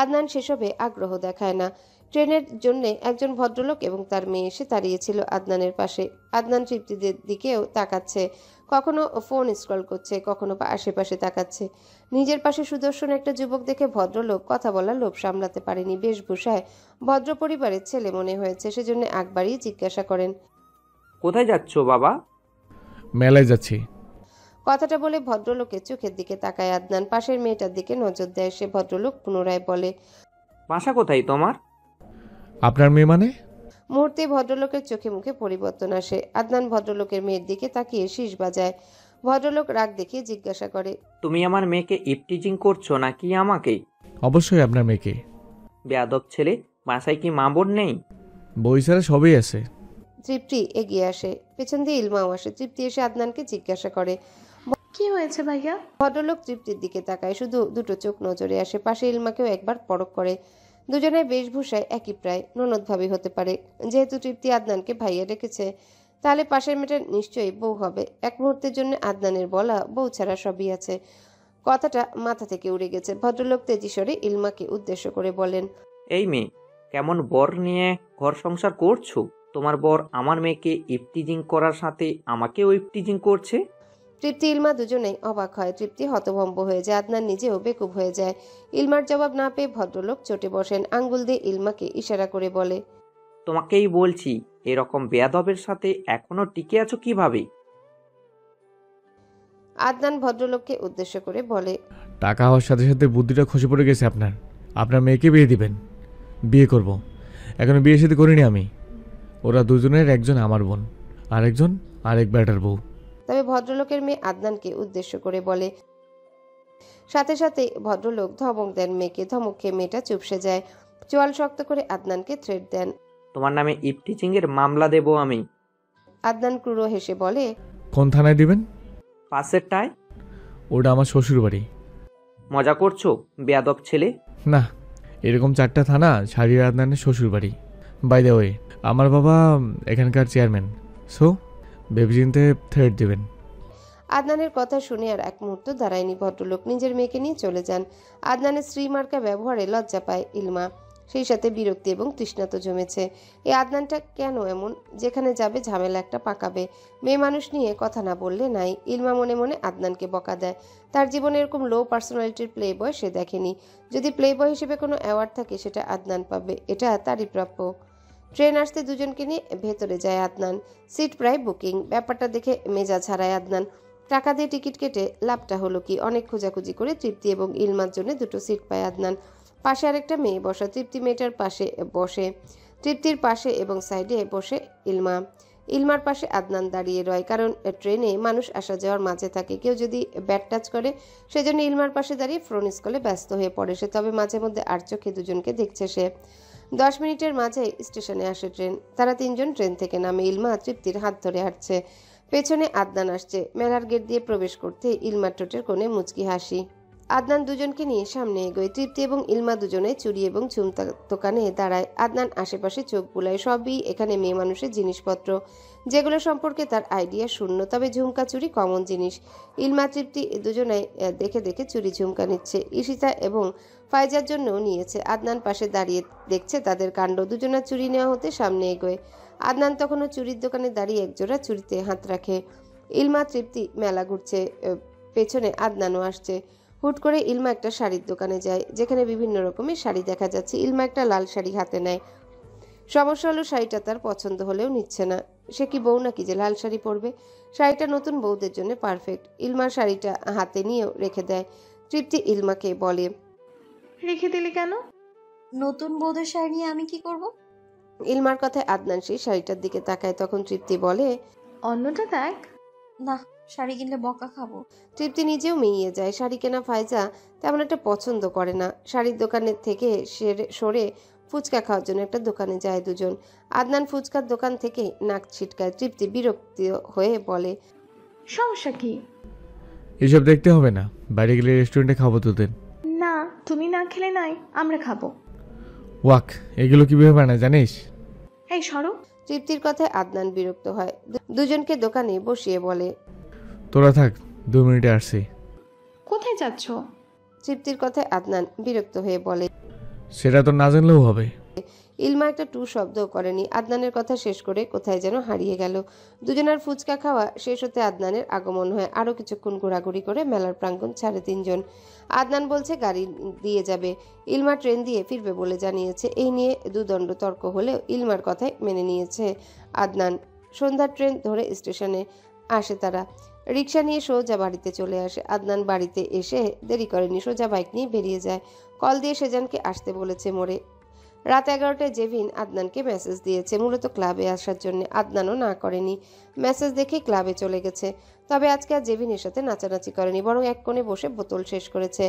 আদনান সেসবে আগ্রহ দেখায় না। ট্রেনের জন্য একজন ভদ্রলোক এবং তার মেয়ে এসে দাঁড়িয়েছিল আদনানের পাশে। আদনান তৃপ্তিদের দিকেও তাকাচ্ছে, কখনো ফোন স্ক্রল করছে, কখনো আশেপাশে তাকাচ্ছে। নিজের পাশে সুদর্শন একটা যুবক দেখে ভদ্রলোক কথা বলার লোভ সামলাতে পারেনি। বেশভূষায় ভদ্র পরিবারের ছেলে মনে হয়েছে, সেজন্য আগ বাড়িয়ে জিজ্ঞাসা করেন, কোথায় যাচ্ছ বাবা? মেলায় যাচ্ছি। কথাটা বলে ভদ্রলোকের চোখের দিকে তাকায় আদনান। পাশের মেয়েটার দিকে নজর দেয় সে। ভদ্রলোক পুনরায় বলে, বাসা কোথায় তোমার? আপনার মেয়ে মানে? মুহূর্তে ভদ্রলোকের চোখে মুখে পরিবর্তন আসে। আদনান ভদ্রলোকের মেয়ের দিকে তাকিয়ে শীষ বাজায়। ভদ্রলোক রাগ দেখিয়ে জিজ্ঞাসা করে, তুমি আমার মেয়েকে ইপটিজিং করছো নাকি আমাকে? অবশ্যই আপনার মেয়েকে। বেয়াদব ছেলে, বাসায় কি মা বোন নেই? বই ছাড়া সবই আছে। তৃপ্তি এগিয়ে আসে, পেছন দিয়ে ইলমাও আসে। তৃপ্তি এসে আদনানকে জিজ্ঞাসা করে, কি হয়েছে ভাইয়া? ভদ্রলোক তৃপ্তির দিকে তাকায়, শুধু দুটো চোখ নজরে আসে। পাশে ইলমাকেও একবার পরখ করে। দুজনের বেশভূষায় একই, প্রায় ননদ ভাবি হতে পারে। যেহেতু তৃপ্তি আদনানকে ভাইয়া ডেকেছে, তাহলে পাশের মেয়েটা নিশ্চয়ই বউ হবে। এক মুহূর্তের জন্য আদনানের বলা বউ ছাড়া সবই আছে কথাটা মাথা থেকে উড়ে গেছে। ভদ্রলোক তেজিস্বরে ইলমাকে উদ্দেশ্য করে বলেন, এই মেয়ে, কেমন বর নিয়ে ঘর সংসার করছো? তোমার বর আমার মেয়েকে ইপটিজিং করার সাথে আমাকেও ইপটিজিং করছে। তৃপ্তি ইলমা দুজনেই অবাক হয়। তৃপ্তি হতভম্ব হয়ে যায়, আদনান নিজেও বেকুব হয়ে যায়। ইলমার জবাব না পেয়ে ভদ্রলোক চটে বসেন। আঙ্গুল দিয়ে ইলমাকে ইশারা করে বলে, তোমাকেই বলছি, এরকম বেয়াদবের সাথে এখনো টিকে আছো কিভাবে? আদনান ভদ্রলোককে উদ্দেশ্য করে বলে, টাকা হওয়ার সাথে সাথে বুদ্ধিটা খসে পড়ে গেছে আপনার। আপনার মেয়েকে বিয়ে দিবেন। বিয়ে করব। এখনো বিয়ে সাথে করিনি আমি। ওরা দুজনের একজন আমার বোন, আরেকজন আরেক ব্যাটার বউ। তবে ভদ্রলোকের মেয়ে আদনানকে উদ্দেশ্য করে বলে। সাথে সাথে ভদ্রলোক ধমক দেন মেয়েকে। ধমক খেয়ে মেয়েটা চুপসে যায়। চোয়াল শক্ত করে আদনানকে থ্রেট দেন, তোমার নামে ইপটিজিং এর মামলা দেব আমি। আদনান ক্রুড়ো হেসে বলে, কোন থানায় দিবেন? পাশেরটায়। ওটা আমার শ্বশুর বাড়ি। মজা করছো বেয়াদব ছেলে? না, এরকম 4টা থানা ছাড়িয়ে আদনানের শ্বশুর বাড়ি। বাই দ্য ওয়ে, আমার বাবা এখানকার চেয়ারম্যান। সো ভেবেচিন্তে থ্রেট দেবেন। আদনানের কথা শুনে আর এক মুহূর্ত দাঁড়ায়নি। ভদ্রলোক নিজের মেয়েকে নিয়ে চলে যান। আদনানের স্ত্রী মার্কা ব্যবহারে লজ্জা পায় ইলমা, সেই সাথে বিরক্তি এবং তৃষ্ণা তো জমেছে। এই আদনানটা কেন এমন? যেখানে যাবে ঝামেলা একটা পাকাবে। মেয়ে মানুষ নিয়ে কথা না বললে নাই। ইলমা মনে মনে আদনানকে বকা দেয়। তার জীবনে এরকম লো পার্সোনালিটির প্লে বয় সে দেখেনি। যদি প্লে বয় হিসেবে কোনো অ্যাওয়ার্ড থাকে সেটা আদনান পাবে, এটা তারই প্রাপ্য। ট্রেন আসতে দুজনকে নিয়ে ভেতরে যায় আদনান। সিট প্রায় বুকিং। ব্যাপারটা দেখে মেজাজ হারায় আদনান। টাকা দিয়ে টিকিট কেটে লাভটা হলো কি? অনেক খোঁজাখুঁজি করে তৃপ্তি এবং ইলমার জন্য দুটো সিট পায় আদনান। পাশে আরেকটা মেয়ে বসা। তৃপ্তি মেয়েটার পাশে বসে। তৃপ্তির পাশে এবং সাইডে বসে ইলমা। ইলমার পাশে আদনান দাঁড়িয়ে রয়, কারণ ট্রেনে মানুষ আসা যাওয়ার মাঝে থাকে। কেউ যদি ব্যাট টাচ করে, সেজন্য ইলমার পাশে দাঁড়িয়ে ফোন কলে ব্যস্ত হয়ে পড়ে সে। তবে মাঝে মধ্যে আর চোখে দুজনকে দেখছে সে। 10 মিনিটের মাঝে স্টেশনে আসে ট্রেন। তারা তিনজন ট্রেন থেকে নামে। ইলমা তৃপ্তির হাত ধরে হাঁটছে। পেছনে আদনান আসছে। মেলার গেট দিয়ে প্রবেশ করতে ইলমার ঠোঁটের কোণে মুচকি হাসি। আদনান দুজনকে নিয়ে সামনে এগোয়। তৃপ্তি এবং ইলমা দুজনে চুড়ি এবং ঝুমকা দোকানে দাঁড়ায়। আদনান আশেপাশে চোখ বুলায়। সবই এখানে মেয়ে মানুষের জিনিসপত্র, যেগুলো সম্পর্কে তার আইডিয়া শূন্য। তবে ঝুমকা চুড়ি কমন জিনিস। ইলমা তৃপ্তি দুজনাই দেখে দেখে চুড়ি ঝুমকা নিচ্ছে। ঈশিতা এবং ফাইজার জন্যও নিয়েছে। আদনান পাশে দাঁড়িয়ে দেখছে তাদের কাণ্ড। দুজনের চুড়ি নেওয়া হতে সামনে এগোয়। আদনান তখনও চুড়ির দোকানে দাঁড়িয়ে একজোড়া চুড়িতে হাত রাখে। ইলমা তৃপ্তি মেলা ঘুরছে, পেছনে আদনানও আসছে। হুট করে ইলমা একটা শাড়ির দোকানে যায়, যেখানে বিভিন্ন রকমের শাড়ি দেখা যাচ্ছে। ইলমা একটা লাল শাড়ি হাতে নেয়। সমস্যা হলো শাড়িটা তার পছন্দ হলেও নিচ্ছে না। সে কি বউ নাকি যে লাল শাড়ি পরবে? শাড়িটা নতুন বউদের জন্য পারফেক্ট। ইলমা শাড়িটা হাতে নিয়েও রেখে দেয়। তৃপ্তি ইলমাকে বলে, রেখে দিলি কেন? নতুন বউদের শাড়ি নিয়ে আমি কি করব? ইলমার কথায় আদনান সেই শাড়িটার দিকে তাকায়। তখন তৃপ্তি বলে, অন্যটা দেখ। না, শাড়ি কিনলে বকা খাবো। তৃপ্তি নিজেও মিইয়ে যায়। শাড়ি কেনা ফাইজা তেমন একটা পছন্দ করে না। শাড়ির দোকানের থেকে সরে ফুচকা খাওয়ার জন্য একটা দোকানে যায় দুজন। আদনান ফুচকার দোকান থেকে নাক ছিটকায়। তৃপ্তি বিরক্তি হয়ে বলে, সমস্যা কি? এসব দেখতে হবে না, বাইরে গেলে রেস্টুরেন্টে খাবো তোদের। না, তুমি না খেলে নাই, আমরা খাবো। ওয়াক, এগুলো কিভাবে বানায় জানিস? এই সরো। তৃপ্তির কথায় আদনান বিরক্ত হয়। দুজনকে দোকানে বসিয়ে বলে, তোরা থাক, 2 মিনিটে আসছি। কোথায় যাচ্ছ? তৃপ্তির কথায় আদনান বিরক্ত হয়ে বলে, সেটা তো না জানলেও হবে। ইলমা একটা টু শব্দও করেনি। আদনানের কথা শেষ করে কোথায় যেন হারিয়ে গেল। দুজনের ফুচকা খাওয়া শেষ হতে আদনানের আগমন হয়। আরও কিছুক্ষণ ঘোরাঘুরি করে মেলার প্রাঙ্গণ ছাড়ে তিনজন। আদনান বলছে গাড়ি দিয়ে যাবে, ইলমা ট্রেন দিয়ে ফিরবে বলে জানিয়েছে। এই নিয়ে দুদণ্ড তর্ক হলেও ইলমার কথাই মেনে নিয়েছে আদনান। সন্ধ্যার ট্রেন ধরে স্টেশনে আসে তারা। রিক্সা নিয়ে সোজা বাড়িতে চলে আসে। আদনান বাড়িতে এসে দেরি করেনি, সোজা বাইক নিয়ে বেরিয়ে যায়। কল দিয়ে সেজানকে আসতে বলেছে মোড়ে। রাত 11টায় জেভিন আদনানকে মেসেজ দিয়েছে, মূলত ক্লাবে আসার জন্য। আদনানও না করেনি, মেসেজ দেখে ক্লাবে চলে গেছে। তবে আজকে আর জেভিনের সাথে নাচানাচি করেনি, বরং এক কোণে বসে বোতল শেষ করেছে।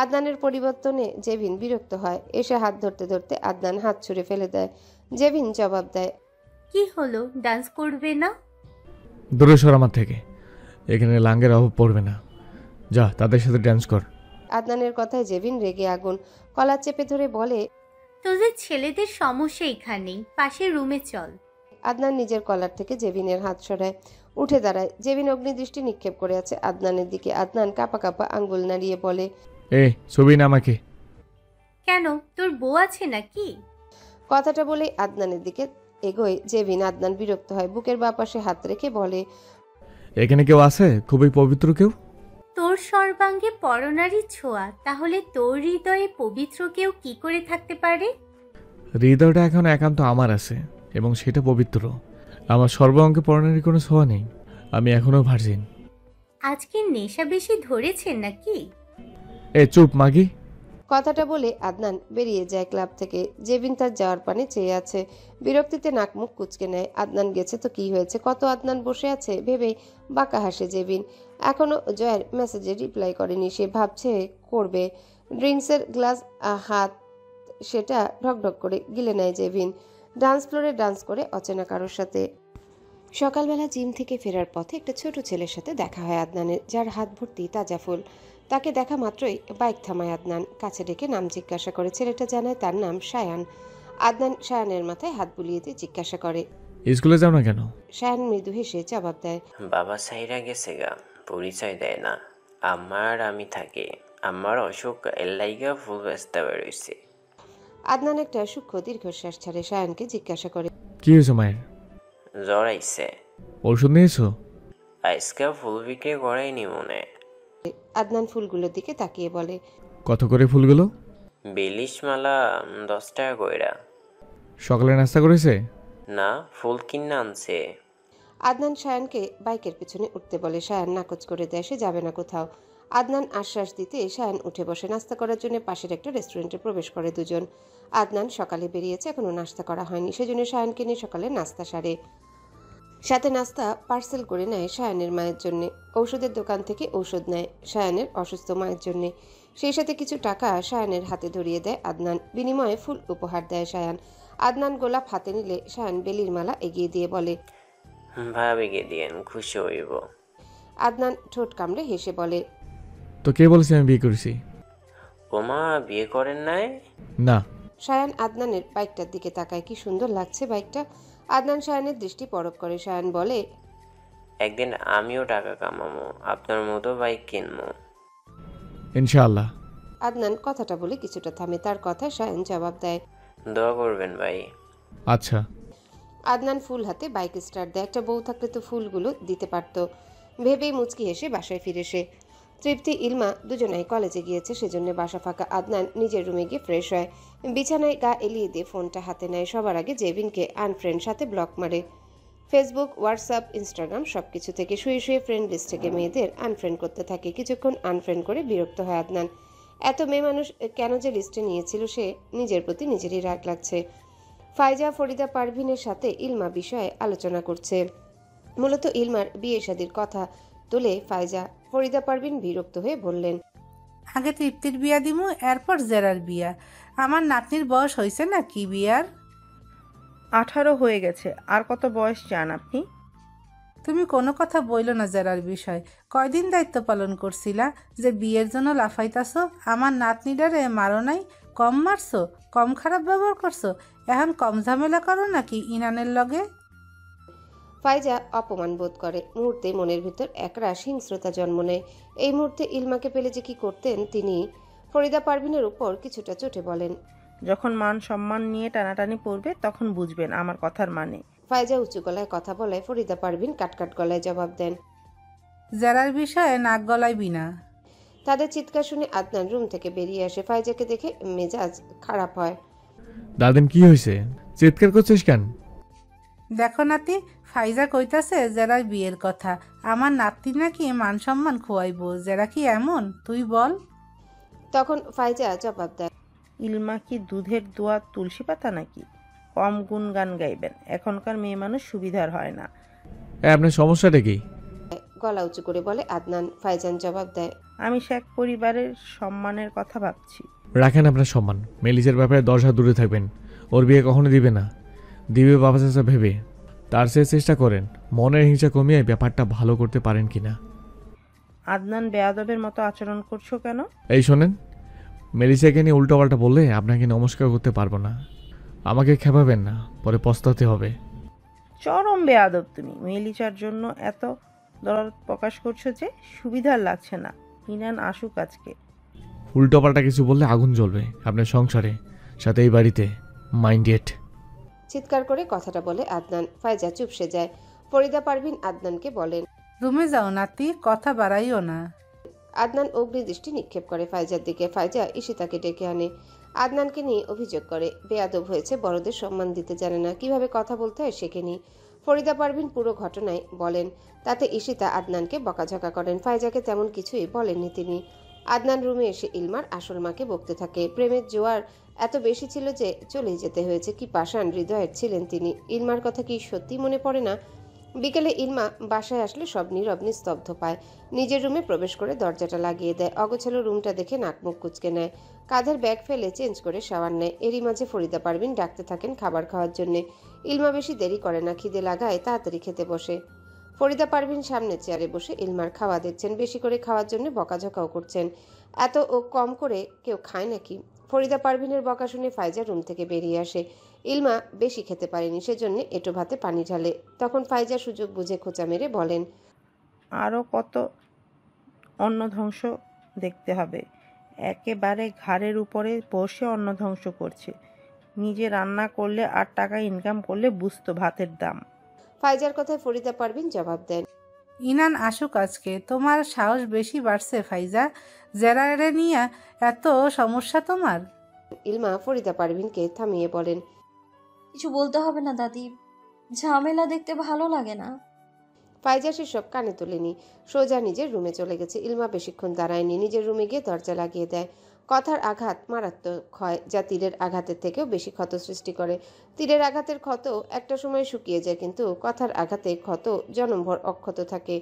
আদনানের পরিবর্তনে জেভিন বিরক্ত হয়। এসে হাত ধরতে ধরতে আদনান হাত ছুঁড়ে ফেলে দেয়। জেভিন জবাব দেয়, কি হলো, ডান্স করবে না? দূরে সর আমার থেকে, এখানে লাঙ্গের অভাব পড়বে না। যা তাদের সাথে ড্যান্স কর। আদনানের কথায় জেভিন রেগে আগুন, কলার চেপে ধরে বলে, তোদের ছেলেদের সমস্যা এখানেই, পাশের রুমে চল। আদনান নিজের কলার থেকে জেভিনের হাত সরায়, উঠে দাঁড়ায়। জেভিন অগ্নিদৃষ্টি নিক্ষেপ করে আছে আদনানের দিকে। আদনান কাঁপা কাঁপা আঙ্গুল নাড়িয়ে বলে, ছবি না আমাকে। কেন, তোর বউ আছে নাকি? কথাটা বলে আদনানের দিকে এগোয় জেভিন। আদনান বিরক্ত হয়, বুকের বাঁ পাশে হাত রেখে বলে, এখানে কেউ আছে খুবই পবিত্র কেউ? তোর সর্বাঙ্গে পরনারী ছোঁয়া, তাহলে তোর হৃদয়ে পবিত্র কেউ কি করে থাকতে পারে? হৃদয়টা এখন একান্ত আমার আছে এবং সেটা পবিত্র। আমার সর্বাঙ্গে পরনারী কোনো ছোঁয়া নেই, আমি এখনো ভার্জিন। আজকে নেশা বেশি ধরেছেন নাকি? চুপ মাগি। কথাটা বলে আদনান বেরিয়ে যায় ক্লাব থেকে। জেভিন তার যাওয়ার পানে চেয়ে আছে, বিরক্তিতে নাক মুখ কুঁচকে নেয়। আদনান গেছে তো কি হয়েছে, কত আদনান বসে আছে ভেবে বাঁকা হাসে জেভিন। এখনো জয়ের মেসেজে রিপ্লাই করেনি, সে ভাবছে করবে। ড্রিঙ্কসের গ্লাস হাত সেটা ঢকঢক করে গিলে নেয় জেভিন। ডান্স ফ্লোরে ডান্স করে অচেনা কারোর সাথে। সকালবেলা জিম থেকে ফেরার পথে একটা ছোট ছেলের সাথে দেখা হয় আদনানের, যার হাত ভর্তি তাজা ফুল। তাকে দেখা মাত্রই বাইক থামায় আদনান, কাছে ডেকে নাম জিজ্ঞাসা করে। ছেলেটা জানায় তার নাম সায়ান। আদনান সায়ানের মাথায় হাত বুলিয়ে দিয়ে জিজ্ঞাসা করে, স্কুলে যাও না কেন? সায়ান মৃদু হেসে জবাব দেয়, বাবা সাইরা গেছে গা, পরিচয় দেয় না। আমি থাকি, আমার অসুখ এর লাইগা ফুল ব্যস্ত বেরোইছে। আদনান একটা সূক্ষ্ম দীর্ঘশ্বাস ছাড়ে। সায়ানকে জিজ্ঞাসা করে, কি হয়েছে মায়ের? জ্বর আইছে। ওষুধ নিয়েছো? আজকে ফুল বিক্রি করাইনি মনে। আদনান ফুলগুলোর দিকে তাকিয়ে বলে, কত করে ফুলগুলো? 40 মালা 10 টাকা কইরা। সকালে নাস্তা করেছে? না, ফুল কিনে আনছে। আদনান সায়ানকে বাইকের পিছনে উঠতে বলে। সায়ান নাকচ করে দেয়, সে যাবে না কোথাও। আদনান আশ্বাস দিতে সায়ান উঠে বসে। নাস্তা করার জন্য পাশের একটা রেস্টুরেন্টে প্রবেশ করে দুজন। আদনান সকালে বেরিয়েছে, এখনো নাস্তা করা হয়নি, সেজন্য সায়ানকে নিয়ে সকালে নাস্তা সারে। সাথে নাস্তা পার্সেল করে নেয় সায়ানের মায়ের জন্য। ঔষধের দোকান থেকে ঔষধ নেয় সায়ানের অসুস্থ মায়ের জন্য। সেই সাথে কিছু টাকা সায়ানের হাতে ধরিয়ে দেয় আদনান, বিনিময়ে ফুল উপহার দেয় সায়ান। আদনান গোলাপ হাতে নিলে সায়ান বেলির মালা এগিয়ে দিয়ে বলে, ভাবিকে দিয়েন, খুশি হইব। আদনান ঠোঁট কামড়ে হেসে বলে, তো কে বলছে আমি বিয়ে করেছি? ওমা, বিয়ে করেন নাই? না। সায়ান আদনানের বাইকটার দিকে তাকায়, কি সুন্দর লাগছে বাইকটা। আদনান সায়ানের দৃষ্টি পরখ করে। সায়ান বলে, একদিন আমিও টাকা কামাবো, আপনার মতো বাইক কিনবো ইনশাআল্লাহ। আদনান কথাটা বলে কিছুটা থামে, তার কথায় সায়ান জবাব দেয়, দোয়া করবেন ভাই। আচ্ছা। আদনান ফুল হাতে বাইক স্টার্ট দেয়। একটা বউ থাকলে তো ফুলগুলো দিতে পারত ভেবেই মুচকি হেসে বাসায় ফিরে সে। তৃপ্তি ইলমা দুজনাই কলেজে গিয়েছে, সেজন্য বাসা ফাঁকা। আদনান নিজের রুমে গিয়ে ফ্রেশ হয়, বিছানায় গা এলিয়ে দিয়ে ফোনটা হাতে নেয়। সবার আগে জেভিনকে আনফ্রেন্ড, সাথে ব্লক মারে। ফেসবুক, হোয়াটসঅ্যাপ, ইনস্টাগ্রাম সবকিছু থেকে শুয়ে শুয়ে ফ্রেন্ড লিস্ট থেকে মেয়েদের আনফ্রেন্ড করতে থাকে। কিছুক্ষণ আনফ্রেন্ড করে বিরক্ত হয় আদনান। এত মেয়ে মানুষ কেন যে লিস্টে নিয়েছিল, সে নিজের প্রতি নিজেরই রাগ লাগছে। ফাইজা ফরিদা পারভিনের সাথে ইলমা বিষয়ে আলোচনা করছে। মূলত ইলমার বিয়ে শাদীর কথা তুলে ফাইজা। ফরিদা পারভিন বিরক্ত হয়ে বললেন, আগে তৃপ্তির বিয়া দিমু, এরপর জেরার বিয়া। আমার নাতনির বয়স হয়েছে না কি বিয়ার? 18 হয়ে গেছে, আর কত বয়স চান আপনি? তুমি কোনো কথা বইলো না জেরার বিষয়। কয়দিন দায়িত্ব পালন করছিলা যে বিয়ের জন্য লাফাইতাছো? আমার নাতনিটারে মারো নাই, কম মারছো, কম খারাপ ব্যবহার করছো, এখন কম ঝামেলা করো নাকি ইনানের লগে? ফাইজা অপমান বোধ করে। মুহূর্তে মনের ভিতর একরাশ হিংস্রতা জন্ম নেয়। এই মুহূর্তে ইলমাকে পেলে যে কি করতেন তিনি। ফরিদা পারভিনের উপর কিছুটা চটে বলেন, যখন মান সম্মান নিয়ে টানাটানি পড়বে তখন বুঝবেন আমার কথার মানে। ফাইজা উঁচু গলায় কথা বলায় ফরিদা পারভিন কাটকাট গলায় জবাব দেন, জেরার বিষয়ে নাক গলাইবি না। তাদের চিৎকার শুনে আদনান রুম থেকে বেরিয়ে আসে। ফাইজাকে দেখে মেজাজ খারাপ হয়। দাদিন কি হয়েছে, চিৎকার করছিস কেন? দেখো নাতি, ফাইজা কইতাছে জেরার বিয়ের কথা। আমার নাতি নাকি মান সম্মান খোয়াইবো, জেরা কি এমন তুই বল? তখন ফাইজা জবাব দেয়, ইলমা কি দুধের দোয়া তুলসী পাতা নাকি? কম গুণগান গাইবেন, এখনকার মেয়ে মানুষ সুবিধার হয় না। আপনার সমস্যাটা কি? গলা উঁচু করে বলে আদনান। ফাইজান জবাব দেয়, আমি শেখ পরিবারের সম্মানের কথা ভাবছি। রাখেন আপনার সম্মান। মেলিসের ব্যাপারে 10 হাত দূরে থাকবেন। ওর বিয়ে কখনো দিবে না, দিবে বাবা চাচা ভেবে। তার সে চেষ্টা করেন মনের হিংসা কমিয়ে ব্যাপারটা ভালো করতে পারেন কিনা। আদনান বেয়াদবের মতো আচরণ করছো কেন? এই শোনেন, মেলিসাকে নিয়ে উল্টোপাল্টা বললে আপনাকে নমস্কার করতে পারবো না। আমাকে খেপাবেন না, পরে পস্তাতে হবে। চরম বেয়াদব তুমি। মেলিচার জন্য এত দরদ প্রকাশ করছো যে সুবিধার লাগছে না। ইনান আসুক আজকে। উল্টোপাল্টা কিছু বললে আগুন জ্বলবে আপনার সংসারে, সাথে এই বাড়িতে। Mind it. চিৎকার করে কথাটা বলে আদনান। ফাইজা চুপসে যায়। ফরিদা পারভিন আদনানকে বলেন, রুমে যাও নাতি, কথা বাড়াইও না। আদনান অগ্নিদৃষ্টি নিক্ষেপ করে ফাইজার দিকে। ফাইজা ঈশিতাকে ডেকে আনে। আদনানকে নিয়ে অভিযোগ করে বেয়াদব হয়েছে, বড়দের সম্মান দিতে জানে না, কিভাবে কথা বলতে হয় শেখেনি। ফরিদা পারভিন পুরো ঘটনায় বলেন। তাতে ঈশিতা আদনানকে বকাঝকা করেন। ফাইজাকে তেমন কিছুই বলেননি তিনি। আদনান রুমে এসে ইলমার আসল মাকে বকতে থাকে। প্রেমের জোয়ার এত বেশি ছিল যে চলেই যেতে হয়েছে। কি পাষাণ হৃদয়ের ছিলেন তিনি। ইলমার কথা কি সত্যি মনে পড়ে না? বিকেলে ইলমা বাসায় আসলে সব নীরব নিস্তব্ধ পায়। নিজের রুমে প্রবেশ করে দরজাটা লাগিয়ে দেয়। অগোছালো রুমটা দেখে নাক মুখ কুঁচকে নেয়। কাঁধের ব্যাগ ফেলে চেঞ্জ করে শাওয়ার নেয়। এরই মাঝে ফরিদা পারভিন ডাকতে থাকেন খাবার খাওয়ার জন্য। ইলমা বেশি দেরি করে না, খিদে লাগায় তাড়াতাড়ি খেতে বসে। ফরিদা পারভিন সামনে চেয়ারে বসে ইলমার খাওয়া দেখছেন। বেশি করে খাওয়ার জন্য বকাঝকাও করছেন। এত ও কম করে কেউ খায় নাকি? ফরিদা পারভিনের বকা শুনে ফাইজা রুম থেকে বেরিয়ে আসে। ইলমা বেশি খেতে পারেনি, সেজন্য এঁটো ভাতে পানি ঢালে। তখন ফাইজা সুযোগ বুঝে খোঁচা মেরে বলেন, আরও কত অন্ন ধ্বংস দেখতে হবে। একেবারে ঘাড়ের উপরে বসে অন্ন ধ্বংস করছে। নিজে রান্না করলে আর টাকা ইনকাম করলে বুঝতো ভাতের দাম। ফাইজার কথায় ফরিদা পারভিন জবাব দেন, ইনান আসুক আজকে। তোমার সাহস বেশি বাড়ছে ফাইজা, জেরারে নিয়ে এত সমস্যা তোমার। ইলমা ফরিদা পারভিনকে থামিয়ে বলেন, কিছু বলতে হবে না দাদি, ঝামেলা দেখতে ভালো লাগে না। ফাইজা সেসব কানে তোলেনি, সোজা নিজের রুমে চলে গেছে। ইলমা বেশিক্ষণ দাঁড়ায়নি, নিজের রুমে গিয়ে দরজা লাগিয়ে দেয়। কথার আঘাত মারাত্মক হয়, যা তীরের আঘাতের থেকেও বেশি ক্ষত সৃষ্টি করে। তীরের আঘাতের ক্ষত একটা সময় শুকিয়ে যায়, কিন্তু কথার আঘাতে ক্ষত জনমভর অক্ষত থাকে।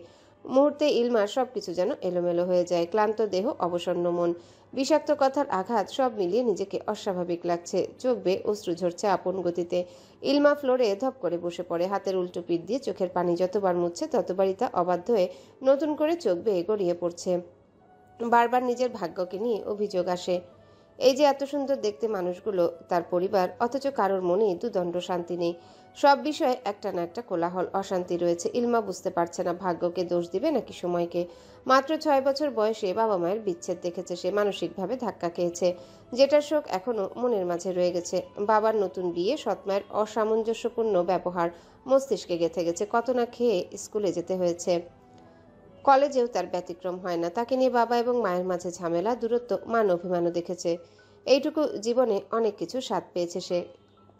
মুহূর্তে ইলমার সবকিছু যেন এলোমেলো হয়ে যায়। ক্লান্ত দেহ, অবসন্ন মন, বিষাক্ত কথার আঘাত, সব মিলিয়ে নিজেকে অস্বাভাবিক লাগছে। চোখ বেয়ে অশ্রু ঝরছে আপন গতিতে। ইলমা ফ্লোরে ধপ করে বসে পড়ে। হাতের উল্টো পিঠ দিয়ে চোখের পানি যতবার মুছছে ততবারই তা অবাধ্য হয়ে নতুন করে চোখ বেয়ে গড়িয়ে পড়ছে। বারবার নিজের ভাগ্যকে নিয়ে অভিযোগ আসে। এই যে এত সুন্দর দেখতে মানুষগুলো, তার পরিবার, অথচ কারোর মনেই দুদণ্ড শান্তি নেই। সব বিষয়ে একটা না একটা কোলাহল, অশান্তি রয়েছে। ইলমা বুঝতে পারছে না ভাগ্যকে দোষ দিবে নাকি সময়কে। মাত্র 6 বছর বয়সে বাবা মায়ের বিচ্ছেদ দেখেছে সে, মানসিকভাবে ধাক্কা খেয়েছে, যেটার শোক এখনো মনের মাঝে রয়ে গেছে। বাবার নতুন বিয়ে, সৎমায়ের অসামঞ্জস্যপূর্ণ ব্যবহার মস্তিষ্কে গেঁথে গেছে। কত না খেয়ে স্কুলে যেতে হয়েছে, কলেজেও তার ব্যতিক্রম হয় না। তাকে নিয়ে বাবা এবং মায়ের মাঝে ঝামেলা, দূরত্ব, মান অভিমানও দেখেছে। এইটুকু জীবনে অনেক কিছু স্বাদ পেয়েছে সে।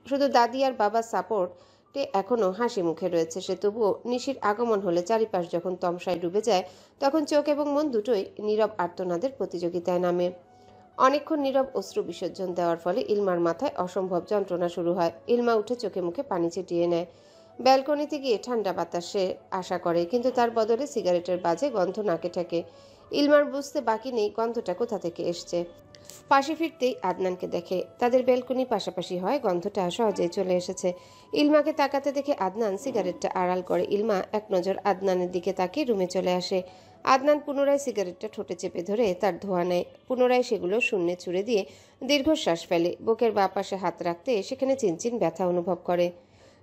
শুধু দাদি আর বাবার সাপোর্টে এখনো হাসি মুখে রয়েছে সে। তবুও নিশির আগমন হলে, চারিপাশ যখন তমসায় ডুবে যায়, তখন চোখ এবং মন দুটোই নীরব আর্তনাদের প্রতিযোগিতায় নামে। অনেকক্ষণ নীরব অশ্রু বিসর্জন দেওয়ার ফলে ইলমার মাথায় অসম্ভব যন্ত্রণা শুরু হয়। ইলমা উঠে চোখে মুখে পানি ছিটিয়ে নেয়। ব্যালকনিতে গিয়ে ঠান্ডা বাতাসে আশা করে, কিন্তু তার বদলে সিগারেটের বাজে গন্ধ নাকে ঠেকে। ইলমার বুঝতে বাকি নেই গন্ধটা কোথা থেকে এসছে। পাশে ফিরতেই আদনানকে দেখে। তাদের ব্যালকনি পাশাপাশি হয়, গন্ধটা সহজেই চলে এসেছে। ইলমাকে তাকাতে দেখে আদনান সিগারেটটা আড়াল করে। ইলমা এক নজর আদনানের দিকে তাকিয়ে রুমে চলে আসে। আদনান পুনরায় সিগারেটটা ঠোঁটে চেপে ধরে তার ধোঁয়া নেয়। পুনরায় সেগুলো শূন্যে ছুড়ে দিয়ে দীর্ঘশ্বাস ফেলে। বুকের বাঁ পাশে হাত রাখতে সেখানে চিনচিন ব্যথা অনুভব করে।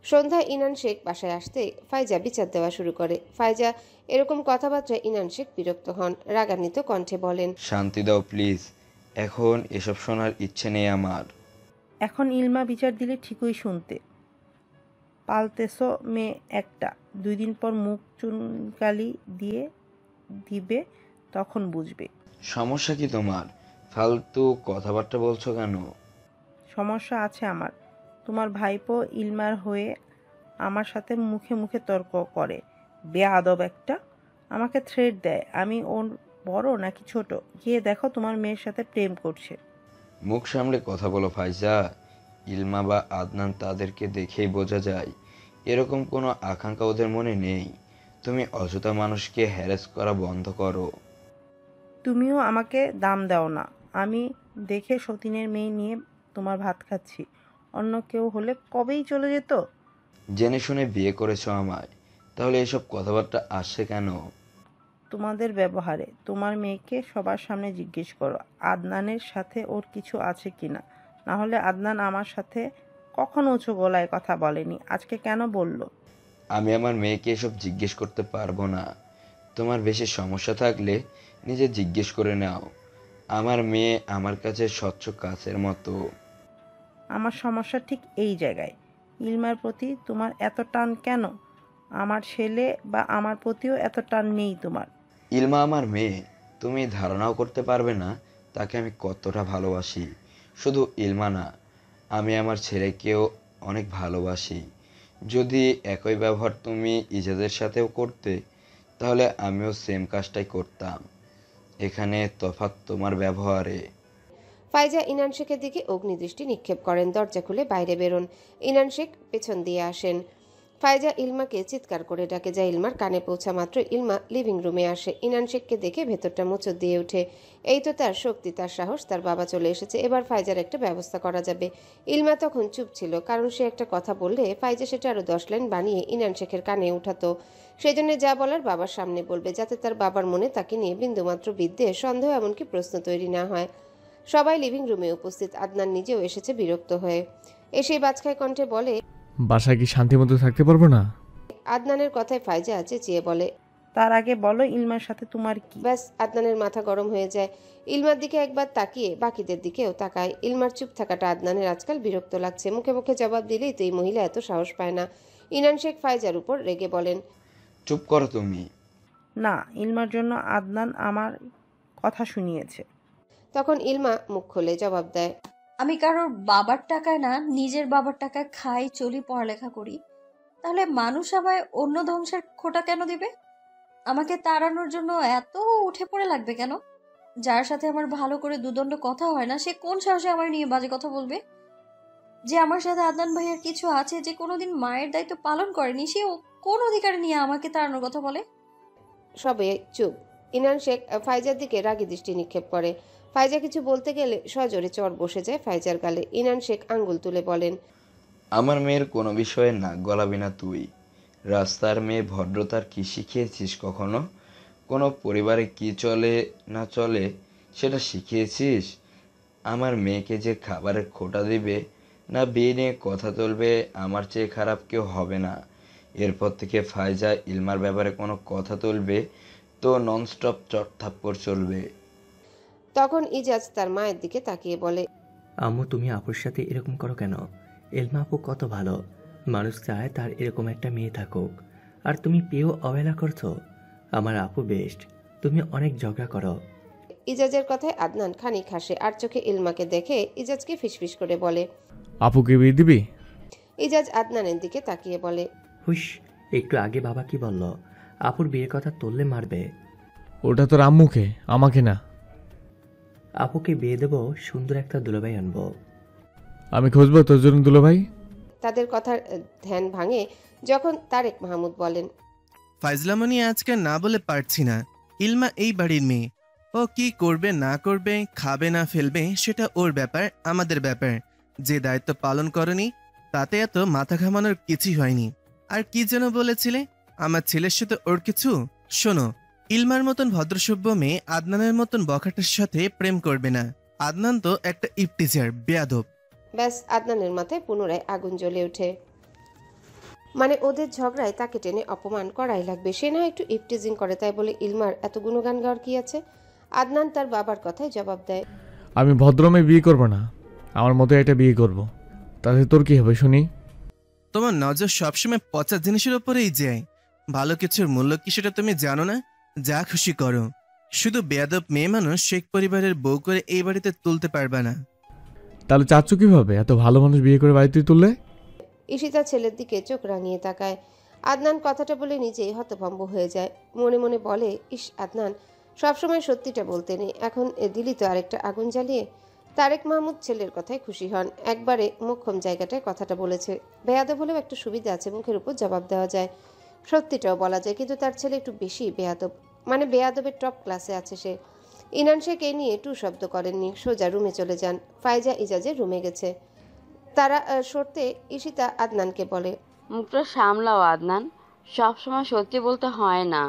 সন্ধ্যায় ইনান শেখ বাসায় আসতে ফাইজা বিচার দেওয়া শুরু করে। ফাইজা এরকম কথাবার্তায় ইনান শেখ বিরক্ত হন, রাগান্বিত কণ্ঠে বলেন, শান্তি দাও প্লিজ, এখন এসব শোনার ইচ্ছে নেই আমার। এখন ইলমা বিচার দিলে ঠিকই শুনতে পালতেছো মেয়ে একটা। 2 দিন পর মুখ চুনকালি দিয়ে দিবে, তখন বুঝবে। সমস্যা কি তোমার? ফালতু কথাবার্তা বলছো কেন? সমস্যা আছে আমার। তোমার ভাইপো ইলমার হয়ে আমার সাথে মুখে মুখে তর্ক করে, বেয়াদব একটা। আমাকে থ্রেট দেয়, আমি ওর বড় নাকি ছোট, গিয়ে দেখো তোমার মেয়ের সাথে প্রেম করছে। মুখ সামলে কথা বলো ফাইজা। ইলমা বা আদনান তাদেরকে দেখেই বোঝা যায় এরকম কোনো আকাঙ্ক্ষা ওদের মনে নেই। তুমি অযথা মানুষকে হ্যারাস করা বন্ধ করো। তুমিও আমাকে দাম দাও না। আমি দেখে সতীনের মেয়ে নিয়ে তোমার ভাত খাচ্ছি। অন্য কেউ হলে কবেই চলে যেত। জেনে শুনে বিয়ে করেছো আমায়, তাহলে এসব কথাবার্তা আসছে কেন? তোমাদের ব্যবহারে। তোমার মেয়েকে সবার সামনে জিজ্ঞেস করো আদনানের সাথে ওর কিছু আছে কিনা। না হলে আদনান আমার সাথে কখনো উঁচু গলায় কথা বলেনি, আজকে কেন বলল? আমি আমার মেয়েকে এসব জিজ্ঞেস করতে পারবো না। তোমার বেশি সমস্যা থাকলে নিজে জিজ্ঞেস করে নাও। আমার মেয়ে আমার কাছে স্বচ্ছ কাছের মতো। আমার সমস্যা ঠিক এই জায়গায়। ইলমার প্রতি তোমার এত টান কেন? আমার ছেলে বা আমার প্রতিও এত টান নেই তোমার। ইলমা আমার মেয়ে, তুমি ধারণাও করতে পারবে না তাকে আমি কতটা ভালোবাসি। শুধু ইলমা না, আমি আমার ছেলেকেও অনেক ভালোবাসি। যদি একই ব্যবহার তুমি ইজাজের সাথেও করতে, তাহলে আমিও সেম কাজটাই করতাম। এখানে তফাৎ তোমার ব্যবহারে। ফাইজা ইনান শেখের দিকে অগ্নিদৃষ্টি নিক্ষেপ করেন। দরজা খুলে বাইরে বেরোন। ইনান শেখ পেছন দিয়ে আসেন। ফাইজা ইলমাকে চিৎকার করে ডাকে, যা ইলমার কানে পৌঁছা মাত্র ইলমা লিভিং রুমে আসে। ইনান শেখকে দেখে ভেতরটা মোচড় দিয়ে ওঠে। এই তো তার শক্তি, তার সাহস, তার বাবা চলে এসেছে, এবার ফাইজার একটা ব্যবস্থা করা যাবে। ইলমা তখন চুপ ছিল, কারণ সে একটা কথা বললে ফাইজা সেটা আরো 10 লাইন বানিয়ে ইনান শেখের কানে উঠাতো। সেজন্য যা বলার বাবার সামনে বলবে, যাতে তার বাবার মনে তাকে নিয়ে বিন্দুমাত্র বিদ্বেষ, সন্দেহ, এমনকি প্রশ্ন তৈরি না হয়। সবাই লিভিং রুমে উপস্থিত। আদনান নিজেও এসেছে বিরক্ত হয়ে। এসে বাজখায় কণ্ঠে বলে, বাসায় কি শান্তিমতো থাকতে পারবো না? আদনানের কথায় ফাইজা চেঁচিয়ে বলে, তার আগে বলো ইলমার সাথে তোমার কি? ব্যাস, আদনানের মাথা গরম হয়ে যায়। ইলমার দিকে একবার তাকিয়ে বাকিদের দিকেও তাকায়। ইলমার চুপ থাকাটা আদনানের আজকাল বিরক্ত লাগছে। মুখে মুখে জবাব দিলেই তো এই মহিলা এত সাহস পায় না। ইনান শেখ ফাইজার উপর রেগে বলেন, চুপ করো তুমি। না, ইলমার জন্য আদনান আমার কথা শুনিয়েছে। তখন ইলমা মুখ খুলে জবাব দেয়, আমি কারোর বাবার টাকায় না, নিজের বাবার টাকায় খাই, চলি, পড়ালেখা করি। তাহলে মানুষ আমায় অন্য ধ্বংসের খোঁটা কেন দিবে? আমাকে তাড়ানোর জন্য এত উঠে পড়ে লাগবে কেন? যার সাথে আমার ভালো করে দুদণ্ড কথা হয় না, সে কোন সাহসে আমার নিয়ে বাজে কথা বলবে? যে আমার সাথে আদনান ভাইয়ের কিছু আছে, যে কোনোদিন মায়ের দায়িত্ব পালন করেনি, সে কোন অধিকারে নিয়ে আমাকে তাড়ানোর কথা বলে? সবে চুপ। ইনান শেখ ফাইজার দিকে রাগী দৃষ্টি নিক্ষেপ করে। ফাইজা কিছু বলতে গেলে সজোরে চড় বসে যায় ফাইজার গালে। ইনান শেখ আঙ্গুল তুলে বলেন, আমার মেয়ের কোনো বিষয়ে নাক গলাবি না তুই। রাস্তার মেয়ে ভদ্রতার কি শিখিয়েছিস কখনো? কোনো পরিবারে কি চলে না চলে সেটা শিখিয়েছিস? আমার মেয়েকে যে খাবারের খোঁটা দিবে না বিয়ে নিয়ে কথা তুলবে, আমার চেয়ে খারাপ কেউ হবে না। এরপর থেকে ফাইজা ইলমার ব্যাপারে কোনো কথা তুলবে তো ননস্টপ চটথাপ্পড় চলবে। তখন ইজাজ তার মায়ের দিকে তাকিয়ে বলে, আম্মু, তুমি আপুর সাথে এরকম করো কেন? এলমা আপু কত ভালো মানুষ, চায় তার এরকম একটা মেয়ে থাকুক, আর তুমি পেয়েও অবহেলা করছো। আমার আপু বেস্ট, তুমি অনেক ঝগড়া করো। ইজাজের কথায় আদনান খানিক হাসে, আর চোখে ইলমাকে দেখে ইজাজকে ফিসফিস করে বলে, আপুকে বিয়ে দিবি? ইজাজ আদনানের দিকে তাকিয়ে বলে, হুশ, একটু আগে বাবা কি বলল? আপুর বিয়ের কথা তুললে মারবে। ওটা তোর আম্মুকে, আমাকে না। আপুকে বিয়ে দেবো, সুন্দর একটা দুলাভাই আনবো। আমি খুঁজবো তোর জন্য দুলাভাই। তাদের কথার ধ্যান ভাঙে যখন তারেক মাহমুদ বলেন, ফাইজলামনি আজকে না বলে পারছি না। ইলমা এই বাড়ির মেয়ে, ও কি করবে না করবে, খাবে না ফেলবে, সেটা ওর ব্যাপার, আমাদের ব্যাপার। যে দায়িত্ব পালন করনি তাতে এত মাথা ঘামানোর কিছুই হয়নি। আর কি যেন বলেছিলে, আমার ছেলের সাথে ওর কিছু? শোনো, ইলমার মতন ভদ্রসভ্য মেয়ে আদনানের মতন বখাটের সাথে প্রেম করবে না। আদনান তো একটা ইফটিজার, বেয়াদব। ব্যাস, আদনানের মাথায় পুনরায় আগুন জ্বলে ওঠে। মানে ওদের ঝগড়ায় তাকে টেনে অপমান করাই লাগবে। সে না একটু ইফটিজিং করে, তাই বলে ইলমার এত গুণগান গাওয়ার কি আছে? আদনান তার বাবার কথায় জবাব দেয়, আমি ভদ্রমেয়ে বিয়ে করব না, আমার মতো একটা বিয়ে করব। তাতে তোর কি হবে শুনি? তোমার নজর সবসময় পচা জিনিসের ওপরেই যায়। ভালো কিছুর মূল্য কি সেটা তুমি জানো না? যা খুশি করো, শুধু বেয়াদব মেয়ে মানুষ শেখ পরিবারের বউ করে এই বাড়িতে তুলতে পারবে না। তাহলে চাচ্ছ কিভাবে এত ভালো মানুষ বিয়ে করে বাড়িতে তুললে? ঈশিতা ছেলের দিকে চোখ রাঙিয়ে তাকায়। আদনান কথাটা বলে নিজেই হতভম্ব হয়ে যায়। মনে মনে বলে, ইস আদনান, সবসময় সত্যিটা বলতে নেই, এখন দিলি তো আরেকটা আগুন জ্বালিয়ে। তারেক মাহমুদ ছেলের কথায় খুশি হন। একবারে মোক্ষম জায়গাটায় কথাটা বলেছে। বেয়াদব হলেও একটা সুবিধা আছে, মুখের উপর জবাব দেওয়া যায়, সত্যিটাও বলা যায়। কিন্তু তার ছেলে একটু বেশি বেয়াদব, মানে বেয়াদবের টপ ক্লাসে আছে সে। ইনান শেখ এ নিয়ে টু শব্দ করেননি, সোজা রুমে চলে যান। ফাইজা ইজাজের রুমে গেছে। তারা সরতে ঈশিতা আদনানকে বলে, মুখটা সামলাও আদনান, সবসময় সত্যি বলতে হয় না।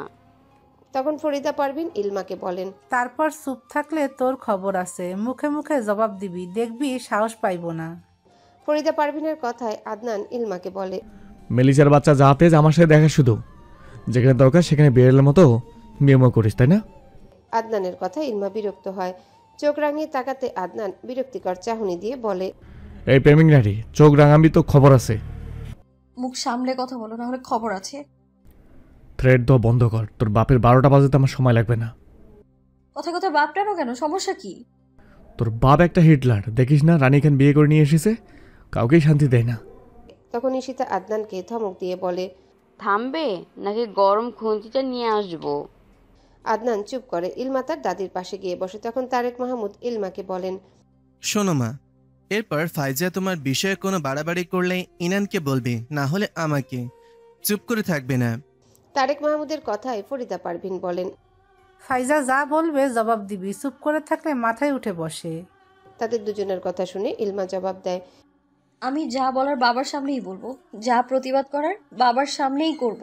তখন ফরিদা পারভিন ইলমাকে বলেন, তারপর চুপ থাকলে তোর খবর আছে, মুখে মুখে জবাব দিবি, দেখবি সাহস পাইব না। ফরিদা পারভিনের কথায় আদনান ইলমাকে বলে, মেলিসার বাচ্চা যা তেজ আমার সাথে দেখা, শুধু যেখানে দরকার সেখানে বিড়ালের মতো মেমো করিস, তাই না? আদনানের কথা ইলমা বিরক্ত হয়। চোখ রাঙিয়ে তাকাতে আদনান বিরক্তিকর চাহনি দিয়ে বলে, এই প্রেমিক নারী, চোখ রাঙাবি তো খবর আছে। মুখ সামলে কথা বলো, না হলে খবর আছে। থ্রেড দ বন্ধ কর, তোর বাপের 12টা বাজাতে আমার সময় লাগবে না। কথা কথা বাপ টানো কেন, সমস্যা কি? তোর বাপ একটা হিটলার, দেখিস না রানী খান বিয়ে করে নিয়ে এসেছে, কাউকেই শান্তি দেয় না। তখন ঈশিতা আদনানকে ধমক দিয়ে বলে, থামবে নাকি গরম খুন্তিটা নিয়ে আসবো? আদনান চুপ করে। ইলমা তার দাদির পাশে গিয়ে বসে। তখন তারেক মাহমুদ ইলমাকে বলেন, শোনো মা, এরপর ফাইজা তোমার বিষয়ে কোনো বাড়াবাড়ি করলে ইনানকে বলবে, না হলে আমাকে। চুপ করে থাকবে না। তারেক মাহমুদের কথায় ফরিদা পারভিন বলেন, ফাইজা যা বলবে জবাব দিবি, চুপ করে থাকলে মাথায় উঠে বসে। তাদের দুজনের কথা শুনে ইলমা জবাব দেয়, আমি যা বলার বাবার সামনেই বলবো, যা প্রতিবাদ করার বাবার সামনেই করব।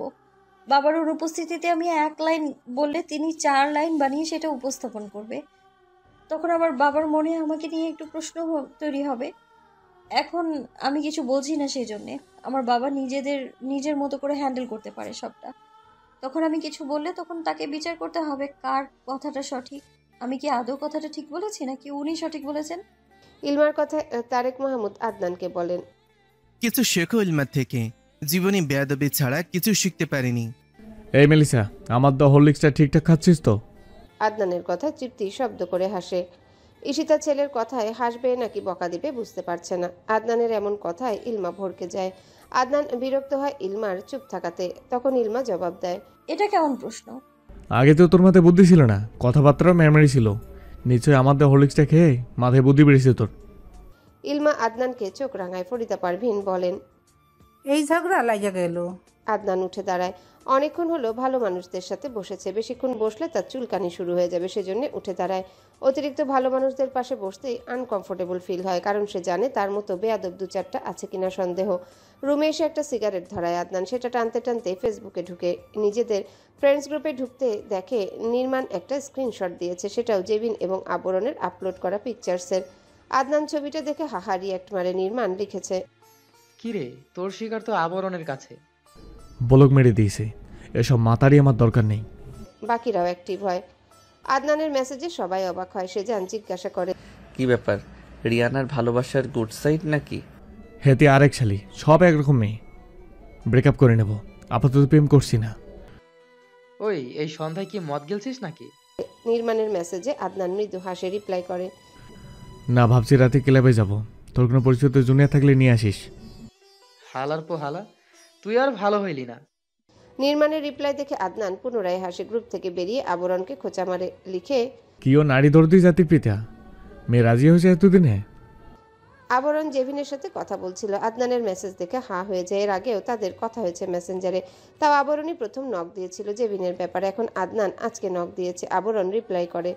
বাবার অনুপস্থিতিতে আমি 1 লাইন বললে তিনি 4 লাইন বানিয়ে সেটা উপস্থাপন করবে। তখন আমার বাবার মনে আমাকে নিয়ে একটু প্রশ্ন তৈরি হবে। এখন আমি কিছু বলছি না, সেই জন্যে আমার বাবা নিজের মতো করে হ্যান্ডেল করতে পারে সবটা। তখন আমি কিছু বললে তখন তাকে বিচার করতে হবে কার কথাটা সঠিক। আমি কি আদৌ কথাটা ঠিক বলেছি নাকি উনি সঠিক বলেছেন? ইলমার কথায় তারেক মাহমুদ আদনানকে বলেন, কিছু শেখো ইলমার থেকে, জীবনে বেয়াদবি ছাড়া কিছু শিখতে পারিনি। এই মেলিসা, আমার দ হরলিক্সটা ঠিকঠাক খাচ্ছিস তো? আদনানের কথায় তৃপ্তি শব্দ করে হাসে। ঈশিতা ছেলের কথায় হাসবে নাকি বকা দিবে বুঝতে পারছে না। আদনানের এমন কথায় ইলমা ভড়কে যায়। আদনান বিরক্ত হয় ইলমার চুপ থাকাতে। তখন ইলমা জবাব দেয়, এটা কেমন প্রশ্ন? আগে তো তোর মাথায় বুদ্ধি ছিল না, কথাবার্তাও ম্যারমারি ছিল, নিশ্চয়ই আমার দ হরলিক্সটা খেয়ে মাথায় বুদ্ধি বেড়েছে তোর। ইলমা আদনানকে চোখ রাঙায়। ফরিদা পারভিন বলেন, এই ঝগড়া লাগা গেল। আদনান উঠে দাঁড়ায়। অনেকক্ষণ হলো ভালো মানুষদের সাথে বসেছে, বেশিক্ষণ বসলে তার চুলকানি শুরু হয়ে যাবে, সেজন্য উঠে দাঁড়ায়। অতিরিক্ত ভালো মানুষদের পাশে বসতেই আনকমফোর্টেবল ফিল হয়, কারণ সে জানে তার মতো বেয়াদব 2-4টা আছে কিনা সন্দেহ। রুমে এসে একটা সিগারেট ধরায় আদনান। সেটা টানতে টানতে ফেসবুকে ঢুকে নিজেদের ফ্রেন্ডস গ্রুপে ঢুকতে দেখে নির্মাণ একটা স্ক্রিনশট দিয়েছে, সেটাও জেবিন এবং আবরণের আপলোড করা পিকচার্সের। আদনান ছবিটা দেখে হাহা রিয়াক্ট মারে। নির্মাণ লিখেছে, কিরে তোর শিকার তো আবরণের কাছে। বলক মেরে দিয়েছে, এসব মাতারই আমার দরকার নেই। বাকিরাও অ্যাক্টিভ হয়। আদনানের মেসেজে সবাই অবাক হয়। সে জিজ্ঞাসা করে, কি ব্যাপার, রিয়ানার ভালোবাসার গুড সাইড নাকি? হেতে আরেক শালি, সব একরকম মেয়ে। ব্রেকআপ করে নেব, আপাতত প্রেম করছি না। ওই এই সন্ধ্যায় কি মদ গেলছিস নাকি? নির্মাণের মেসেজে আদনান মৃদু হাসে রিপ্লাই করে, না, ভাবছি রাতে ক্লাবে যাব, তোর কোনো পরিচিত জুনিয়র থাকলে নিয়ে আসিস। হালার পো হালা, তুই আর ভালো হইলি না। নির্মাণের রিপ্লাই দেখে আদনান পুনরায় হাসে। গ্রুপ থেকে বেরিয়ে আবরণকে খোঁচা মারে, লিখে, কিও নারী দর্দি জাতির পিতা, মেয়ে রাজি হয়েছে এতদিনে। আবরণ জেভিনের সাথে কথা বলছিল। আদনানের মেসেজ দেখে হাঁ হয়ে যায়। এর আগেও তাদের কথা হয়েছে মেসেঞ্জারে, তাও আবরণই প্রথম নক দিয়েছিল জেভিনের ব্যাপারে। এখন আদনান আজকে নক দিয়েছে। আবরণ রিপ্লাই করে,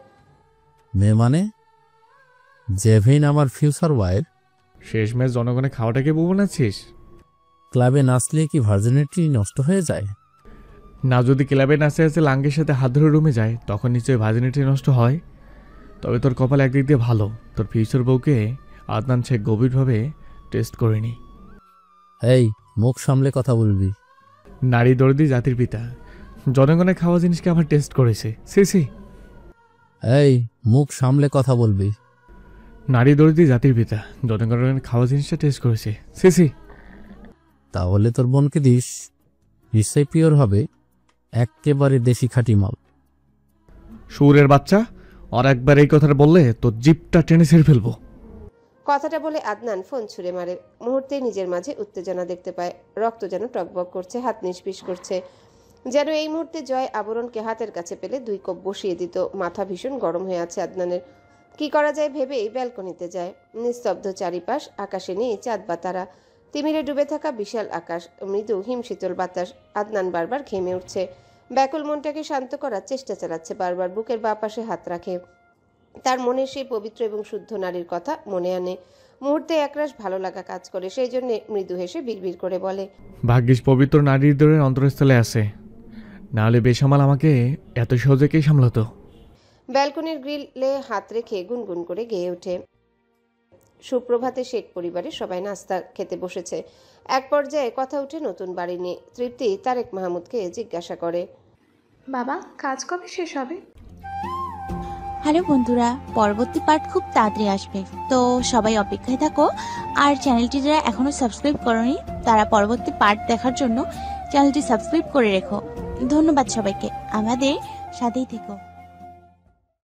মেয়ে মানে? জেভিন আমার ফিউচার ওয়াইফ। শেষমেশ জনগণে খাওয়াটাকে বউ বানাচ্ছিস? ক্লাবে নাচলে কি ভার্জিনিটি নষ্ট হয়ে যায়? না, যদি ক্লাবে নাচে আছে লাঙ্গের সাথে হাত ধরে রুমে যায় তখন নিশ্চয়ই ভার্জিনিটি নষ্ট হয়। তবে তোর কপাল একদিক দিয়ে ভালো, তোর ফিউচার বউকে আদনান শেখ গভীরভাবে টেস্ট করেনি। এই মুখ সামলে কথা বলবি। নারী দর্দি জাতির পিতা জনগণের খাওয়া জিনিসকে আবার টেস্ট করেছে। সি এই মুখ সামলে কথা বলবি। নারী দর্দি জাতির পিতা জনগণের খাওয়া জিনিসটা টেস্ট করেছে। সি তাহলে তোর বোনকে দিস, নিশ্চয়ই পিওর হবে, একেবারে দেশি খাঁটি মাল। সুরের বাচ্চা, আর একবার এই কথাটা বললে তোর জিপটা টেনে ছেড়ে ফেলবো। কথাটা বলে আদনান ফোন ছুঁড়ে মারে। মুহূর্তেই নিজের মাঝে উত্তেজনা দেখতে পায়। রক্ত যেন টকবক করছে, হাত নিষ্পিস করছে। যেন এই মুহূর্তে জয় আবরণকে হাতের কাছে পেলে 2 কোপ বসিয়ে দিত। মাথা ভীষণ গরম হয়ে আছে আদনানের। কি করা যায় ভেবেই ব্যালকনিতে যায়। নিস্তব্ধ চারিপাশ, আকাশে নেই চাঁদ বা তারা, তিমিরে ডুবে থাকা বিশাল আকাশ, মৃদু হিমশীতল বাতাস। আদনান বারবার ঘেমে উঠছে, ব্যাকুল মনটাকে শান্ত করার চেষ্টা চালাচ্ছে। বারবার বুকের বাঁ পাশে হাত রাখে, তার মনে সেই পবিত্র এবং শুদ্ধ নারীর কথা মনে আনে। মুহূর্তে একরাশ ভালো লাগা কাজ করে, সেই জন্য মৃদু হেসে বিড়বিড় করে বলে, ভাগ্যিস পবিত্র নারীর হৃদয়ের অন্তরস্থলে আছে, নাহলে বেসামাল আমাকে এত সহজে কে সামলাতো। ব্যালকনির গ্রিলে হাত রেখে গুনগুন করে গেয়ে ওঠে। সুপ্রভাতে শেখ পরিবারের সবাই নাস্তা খেতে বসেছে। এক পর্যায়ে কথা উঠে নতুন বাড়ি নিয়ে। তৃপ্তি তারেক মাহমুদকে জিজ্ঞাসা করে, বাবা কাজ কবে শেষ হবে? হ্যালো বন্ধুরা, পরবর্তী পার্ট খুব তাড়াতাড়ি আসবে, তো সবাই অপেক্ষায় থাকো। আর চ্যানেলটি যারা এখনো সাবস্ক্রাইব করোনি তারা পরবর্তী পার্ট দেখার জন্য চ্যানেলটি সাবস্ক্রাইব করে রেখো। ধন্যবাদ সবাইকে, আমাদের সাথেই থেকো।